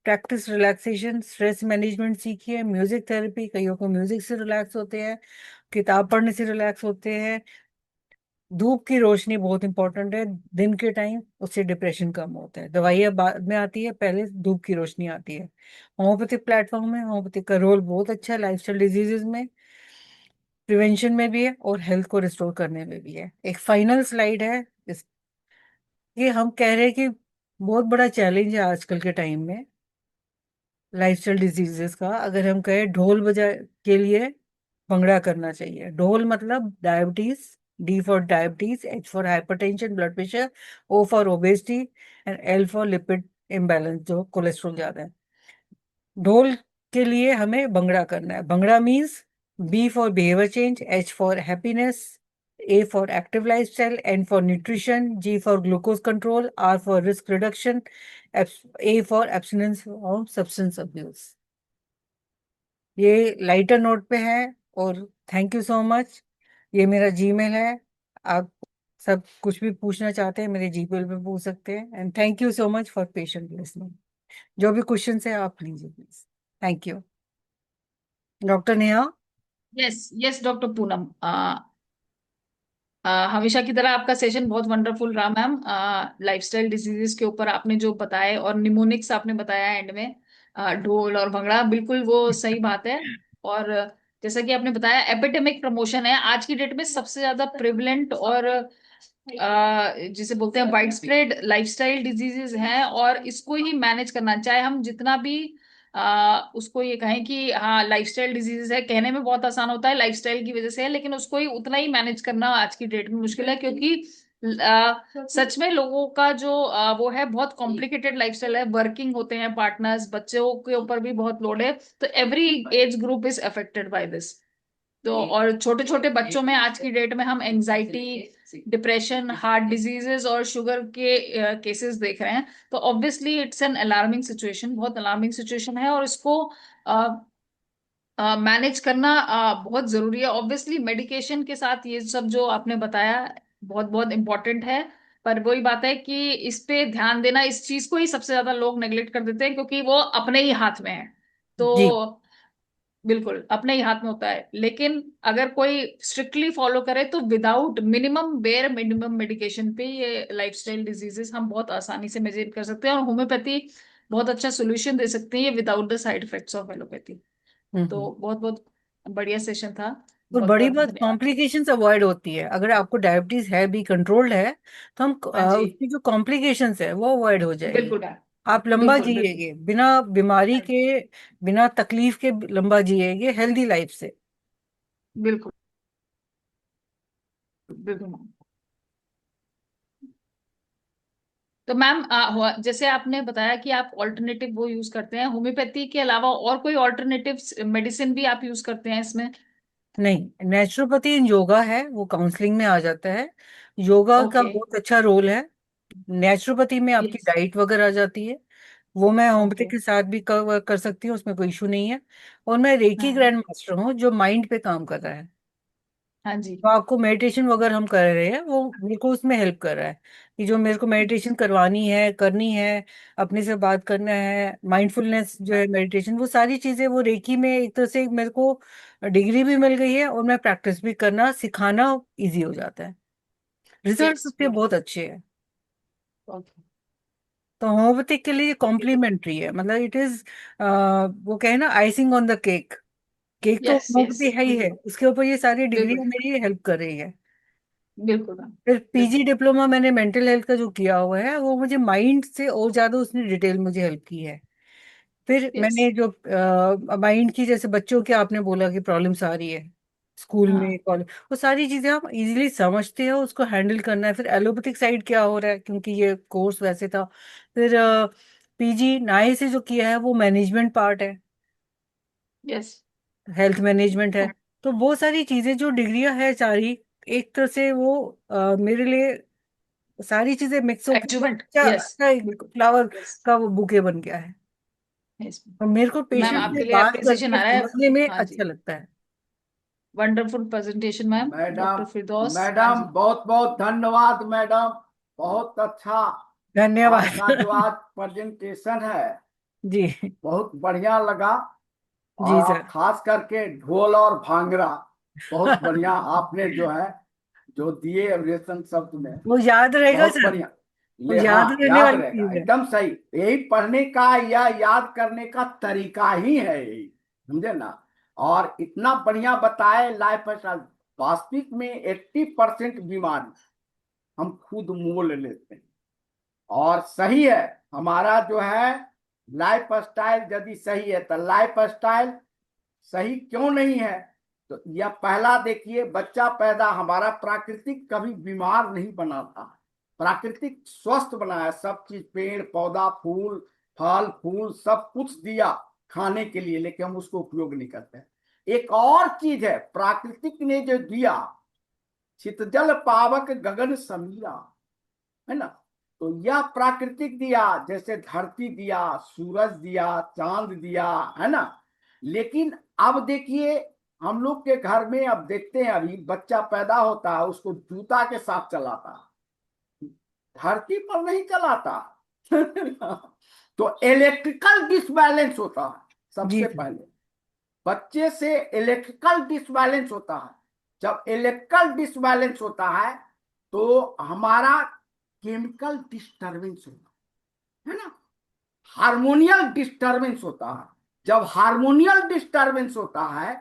Practice relaxation, stress management सीखिए, म्यूजिक थेरेपी, कईयों को म्यूजिक से रिलैक्स होते हैं, किताब पढ़ने से रिलैक्स होते हैं। धूप की रोशनी बहुत इंपॉर्टेंट है दिन के टाइम, उससे डिप्रेशन कम होता है। दवाइयाँ बाद में आती है, पहले धूप की रोशनी आती है। होम्योपैथिक प्लेटफॉर्म में होम्योपैथिक का रोल बहुत अच्छा है, लाइफस्टाइल डिजीजेज में प्रिवेंशन में भी है और हेल्थ को रिस्टोर करने में भी है। एक फाइनल स्लाइड है इस, ये हम कह रहे हैं कि बहुत बड़ा चैलेंज है आजकल के टाइम में लाइफस्टाइल डिजीजेस का। अगर हम कहें ढोल बजा के लिए भंगड़ा करना चाहिए। ढोल मतलब diabetes, D for diabetes, H for hypertension blood pressure, O for obesity and L for lipid imbalance जो कोलेस्ट्रॉल ज्यादा है। ढोल के लिए हमें भंगड़ा करना है। Bhangra means B for behaviour change, H for happiness, A for active lifestyle, N for nutrition, G for glucose control, R for risk reduction, A for abstinence from substance abuse. ये lighter note पे है। और thank you so much. ये मेरा Gmail है, आप सब कुछ भी पूछना चाहते हैं मेरे जीमेल पे पूछ सकते हैं। And thank you so much for patient listening. जो भी क्वेश्चन है आप लीजिए please. Thank you. Doctor Neha. Yes yes doctor Poonam, हमेशा की तरह आपका सेशन बहुत वंडरफुल रहा मैम। लाइफस्टाइल डिजीजेस के ऊपर आपने जो बताए और निमोनिक्स आपने बताया एंड में, ढोल और भंगड़ा, बिल्कुल वो सही बात है। और जैसा कि आपने बताया एपिडेमिक प्रमोशन है आज की डेट में, सबसे ज्यादा प्रिवलेंट और जिसे बोलते हैं वाइड स्प्रेड लाइफस्टाइल डिजीजेस हैं। और इसको ही मैनेज करना, चाहे हम जितना भी उसको ये कहें कि हाँ लाइफस्टाइल डिजीजेस है, कहने में बहुत आसान होता है लाइफस्टाइल की वजह से है, लेकिन उसको ही उतना ही मैनेज करना आज की डेट में मुश्किल है, क्योंकि सच में लोगों का जो वो है बहुत कॉम्प्लिकेटेड लाइफस्टाइल है। वर्किंग होते हैं पार्टनर्स, बच्चों के ऊपर भी बहुत लोड है, तो every age group is affected by this. तो और छोटे छोटे बच्चों में आज की डेट में हम एंजाइटी, डिप्रेशन, हार्ट डिजीजेस और शुगर के केसेस देख रहे हैं। तो obviously it's an alarming situation, बहुत अलार्मिंग सिचुएशन है, और इसको मैनेज करना बहुत जरूरी है। ऑब्वियसली मेडिकेशन के साथ ये सब जो आपने बताया बहुत बहुत इम्पोर्टेंट है। पर वही बात है कि इस पे ध्यान देना, इस चीज को ही सबसे ज्यादा लोग नेग्लेक्ट कर देते हैं, क्योंकि वो अपने ही हाथ में है। तो जी। बिल्कुल अपने ही हाथ में होता है, लेकिन अगर कोई स्ट्रिक्टली फॉलो करे तो without minimum bare minimum medication पे ये लाइफस्टाइल डिजीजेस हम बहुत आसानी से मेजर कर सकते हैं, और होम्योपैथी बहुत अच्छा सोल्यूशन दे सकती है ये without the side effects of allopathy. हम्म। तो बहुत बहुत बढ़िया सेशन था। और बहुत बड़ी बहुत बात धन्यवाद। कॉम्प्लिकेशंस अवॉइड होती है। अगर आपको डायबिटीज है भी, कंट्रोल्ड है, तो हम हाँ जी। उसकी जो कॉम्प्लिकेशंस है वो अवॉइड हो जाएगी। बिल्कुल मैम। आप लंबा बिल्कुल बिल्कुल। जिएगे बिना बीमारी हाँ के, जी। बिना तकलीफ के लंबा जिएगे हेल्दी लाइफ से। बिल्कुल बिल्कुल मैम। तो मैम जैसे आपने बताया कि आप ऑल्टरनेटिव वो यूज करते हैं, होम्योपैथी के अलावा और कोई ऑल्टरनेटिव मेडिसिन भी आप यूज करते हैं इसमें? नहीं, नेचुरोपैथी इन योगा है, वो काउंसलिंग में आ जाता है। योगा का ओके। बहुत अच्छा रोल है। नेचुरोपैथी में आपकी यस। डाइट वगैरह आ जाती है, वो मैं होम्योपैथी ओके। के साथ भी कर सकती हूँ, उसमें कोई इशू नहीं है। और मैं रेकी हाँ। ग्रैंड मास्टर हूँ जो माइंड पे काम कर रहा है। हाँ जी। तो आपको मेडिटेशन वगैरह हम कर रहे हैं, वो मेरे को उसमें हेल्प कर रहा है कि जो मेरे को मेडिटेशन करवानी है, करनी है, अपने से बात करना है, माइंडफुलनेस जो है मेडिटेशन, वो सारी चीजें वो रेकी में एक तरह से मेरे को डिग्री भी मिल गई है और मैं प्रैक्टिस भी करना सिखाना इजी हो जाता है। रिजल्ट यस उसके बिल्कुल। बहुत अच्छे हैं। ओके। तो होम्योपैथी के लिए कॉम्प्लीमेंट्री है, मतलब इट इज, वो कहे ना icing on the cake. Cake तो यस यस होम्योपैथी है ही है, बिल्कुल। उसके ऊपर ये सारी डिग्री बिल्कुल मेरी हेल्प कर रही है। बिल्कुल मैम। फिर पीजी बिल्कुल। डिप्लोमा मैंने मेंटल हेल्थ का जो किया हुआ है, वो मुझे माइंड से और ज्यादा उसने डिटेल मुझे हेल्प की है। फिर यस। मैंने जो माइंड की, जैसे बच्चों के आपने बोला कि प्रॉब्लम्स आ रही है स्कूल में, हाँ। कॉलेज, वो सारी चीजें आप इजीली समझते हो, उसको हैंडल करना है। फिर एलोपैथिक साइड क्या हो रहा है, क्योंकि ये कोर्स वैसे था। फिर पीजी नाए से जो किया है वो मैनेजमेंट पार्ट है। यस। हेल्थ मैनेजमेंट है। तो वो सारी चीजें जो डिग्रियां है सारी, एक तरह से वो मेरे लिए सारी चीजें मिक्स होकर एडजुवेंट। अच्छा यस। अच्छा एक फ्लावर यस। का वो बुके बन गया है। यस और मेरे को मैम, पेशेंट से आपके लिए बात अप्रिसिएशन करके आ रहा है। समझने में हाँ अच्छा जी। लगता है। Wonderful presentation ma'am. Madam, doctor Firdaus, हाँ मैडम जी। बहुत बहुत धन्यवाद मैडम। बहुत अच्छा धन्यवाद। आपका जो आज प्रेजेंटेशन है जी। बहुत बढ़िया लगा। और जी आप सर। खास करके ढोल और भांगड़ा बहुत बढ़िया आपने जो है जो दिए अभिलेशन शब्द में, वो याद रहेगा बहुत सर। बढ़िया। वो ले याद हाँ, रहने याद वाली रहेगा, चीज है। एकदम सही। यही पढ़ने का या याद करने का तरीका ही है यही, समझे ना। और इतना बढ़िया बताए लाइफ स्टाइल। वास्तविक में 80% बीमारी हम खुद मोल लेते हैं। और सही है, हमारा जो है लाइफ स्टाइल यदि सही है तो लाइफ स्टाइल सही क्यों नहीं है। तो यह पहला देखिए, बच्चा पैदा हमारा प्राकृतिक कभी बीमार नहीं बनाता, प्राकृतिक स्वस्थ बनाया। सब चीज पेड़ पौधा फूल फल फूल सब कुछ दिया खाने के लिए, लेकिन हम उसको उपयोग नहीं करते। एक और चीज है प्राकृतिक ने जो दिया, शीतजल पावक गगन समीरा, है ना। तो यह प्राकृतिक दिया, जैसे धरती दिया, सूरज दिया, चांद दिया, है ना। लेकिन अब देखिए हम लोग के घर में, अब देखते हैं अभी बच्चा पैदा होता है उसको जूता के साथ चलाता है, धरती पर नहीं चलाता। तो इलेक्ट्रिकल डिसबैलेंस होता है जी सबसे सर। पहले, बच्चे से इलेक्ट्रिकल डिसबैलेंस होता है। जब इलेक्ट्रिकल डिसबैलेंस होता है तो हमारा केमिकल डिस्टरबेंस होता है ना, हार्मोनियल डिस्टरबेंस होता है। जब हार्मोनियल डिस्टरबेंस होता है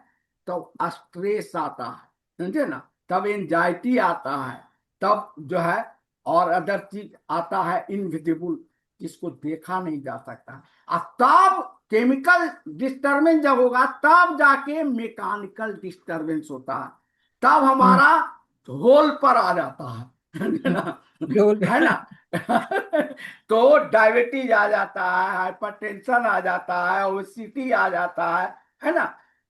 तो स्ट्रेस आता है, समझे ना। तब एंजाइटी आता है, तब जो है और अदर चीज आता है इनविजिबल, जिसको देखा नहीं जा सकता। और तब केमिकल डिस्टरबेंस जब होगा तब जाके मैकेनिकल डिस्टरबेंस होता है, तब हम्म। हमारा होल पर आ जाता है, समझे ना, ढोल। है ना। तो डायबिटीज आ जाता है, हाइपरटेंशन आ जाता है, ओबेसिटी आ जाता है ना।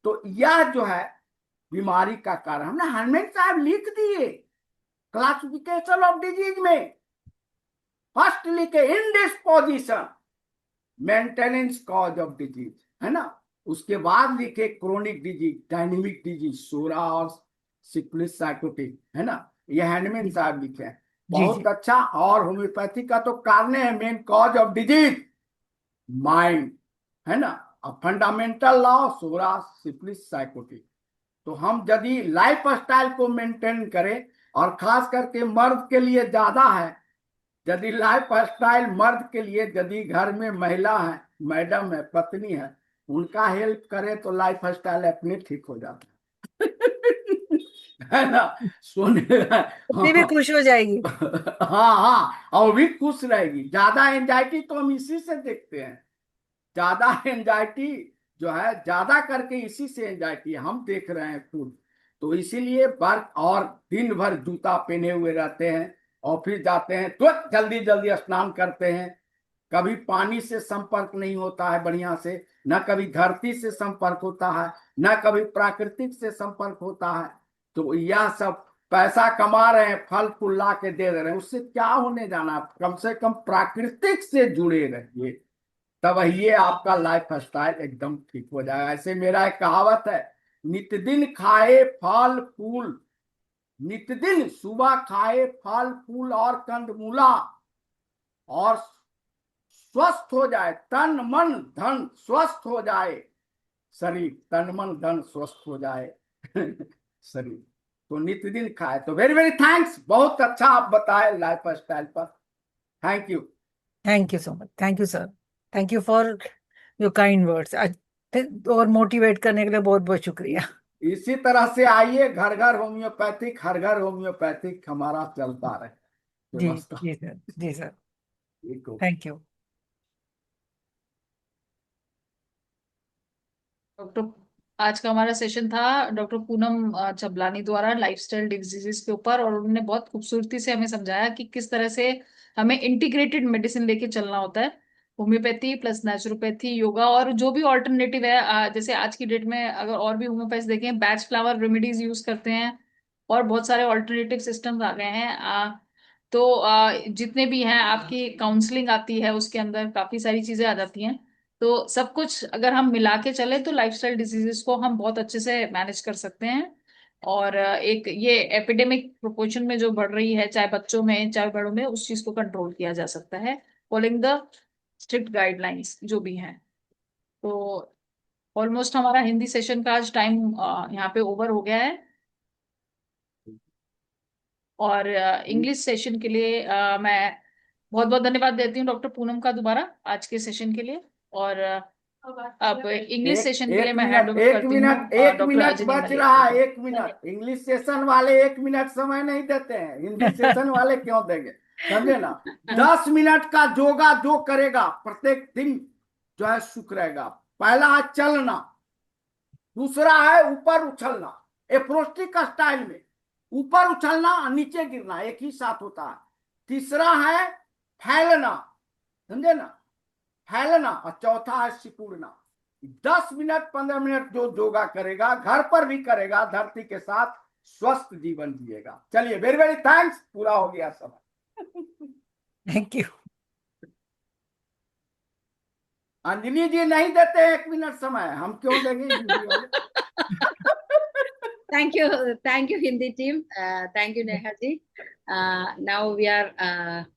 तो यह जो है बीमारी का कारण हमने हरमेन साहब लिख दिए क्लासिफिकेशन ऑफ डिजीज में। फर्स्ट लिखे इंडिस्पोजिशन, मेंटेनेंस कॉज ऑफ डिजीज, है ना। उसके बाद लिखे क्रोनिक डिजीज, डायनेमिक डिजीज, सोरा और सिफिलिस साइकोटिक, है ना। ये हैंडमैन जी साहब लिखे हैं, जी बहुत जी। अच्छा। और होम्योपैथी का तो कारण है main cause of disease mind, है ना। अब फंडामेंटल लॉ सोरा सिफिलिस साइकोटिक। तो हम यदि लाइफ स्टाइल को मेंटेन करें, और खास करके मर्द के लिए ज्यादा है, यदि लाइफ स्टाइल मर्द के लिए, यदि घर में महिला है, मैडम है, पत्नी है, उनका हेल्प करे तो लाइफ स्टाइल अपने ठीक हो जाता है ना। सोने उतनी भी हाँ। खुश हो जाएगी। हाँ हाँ, और भी खुश रहेगी। ज्यादा एंजाइटी तो हम इसी से देखते हैं, ज्यादा एंजाइटी जो है ज्यादा करके इसी से एंजाइटी हम देख रहे हैं खुद। तो इसीलिए वर्क, और दिन भर जूता पहने हुए रहते हैं, ऑफिस जाते हैं तो जल्दी जल्दी स्नान करते हैं, कभी पानी से संपर्क नहीं होता है बढ़िया से, न कभी धरती से संपर्क होता है, न कभी प्राकृतिक से संपर्क होता है। तो यह सब पैसा कमा रहे हैं, फल फूल ला के दे रहे हैं, उससे क्या होने जाना। कम से कम प्राकृतिक से जुड़े रहिए, तब ये आपका लाइफ स्टाइल एकदम ठीक हो जाएगा। ऐसे मेरा एक कहावत है, नित दिन खाए फल फूल, नित दिन सुबह खाए फल फूल और कंदमूला, और स्वस्थ हो जाए तन मन धन, स्वस्थ हो जाए शरीर, तन मन धन स्वस्थ हो जाए शरीर। तो नित्य दिन खाए। तो वेरी वेरी थैंक्स, बहुत अच्छा आप बताए लाइफ स्टाइल पर। Thank you. Thank you so much. Thank you sir. Thank you for your kind words. और मोटिवेट करने के लिए बहुत बहुत शुक्रिया। इसी तरह से आइए, घर घर होम्योपैथिक, हर घर होम्योपैथिक हमारा चलता रहे जी व्यवस्था। जी सर। जी सर। ठीक हो। Thank you. डॉक्टर, आज का हमारा सेशन था डॉक्टर पूनम चबलानी द्वारा लाइफस्टाइल डिजीजेस के ऊपर, और उन्होंने बहुत खूबसूरती से हमें समझाया कि किस तरह से हमें इंटीग्रेटेड मेडिसिन लेके चलना होता है। होम्योपैथी प्लस नेचुरोपैथी, योगा और जो भी ऑल्टरनेटिव है, जैसे आज की डेट में अगर और भी होम्योपैथी देखें, बैच फ्लावर रेमेडीज यूज करते हैं और बहुत सारे ऑल्टरनेटिव सिस्टम्स आ गए हैं। तो जितने भी हैं, आपकी काउंसलिंग आती है, उसके अंदर काफी सारी चीजें आ जाती हैं। तो सब कुछ अगर हम मिला के चले तो लाइफस्टाइल डिजीजेस को हम बहुत अच्छे से मैनेज कर सकते हैं। और एक ये एपिडेमिक प्रोपोर्शन में जो बढ़ रही है, चाहे बच्चों में चाहे बड़ों में, उस चीज को कंट्रोल किया जा सकता है, फॉलोइंग द स्ट्रिक्ट गाइडलाइंस जो भी हैं। तो ऑलमोस्ट हमारा हिंदी सेशन का आज टाइम यहाँ पे ओवर हो गया है। और इंग्लिश सेशन के लिए मैं बहुत बहुत धन्यवाद देती हूँ डॉक्टर पूनम का दोबारा आज के सेशन के लिए। और अब इंग्लिश एक सेशन के लिए एक मैं हैंड मिनट ओवर एक करती मिनट हूँ एक डॉक्टर मिनट अजनी बच मलिक रहा जी है, को। 1 मिनट। इंग्लिश सेशन वाले 1 मिनट समय नहीं देते हैं, हिंदी सेशन वाले क्यों देंगे? समझे ना? 10 मिनट का योगा जो करेगा प्रत्येक दिन, जो है सुख रहेगा। पहला है चलना, दूसरा है ऊपर उछलना, एप्रोस्टिक स्टाइल में ऊपर उछलना और नीचे गिरना एक ही साथ होता है। तीसरा है फैलना, समझे ना? फैलना। और चौथा है सिकुड़ना। 10 मिनट 15 मिनट जो योगा करेगा, घर पर भी करेगा, धरती के साथ स्वस्थ जीवन जिएगा। चलिए, वेरी वेरी थैंक्स, पूरा हो गया समय। Thank you. अंजलि जी नहीं देते 1 मिनट समय, हम क्यों देंगे हिंदी वाले? Thank you, Hindi team. Thank you, Neha ji. Now we are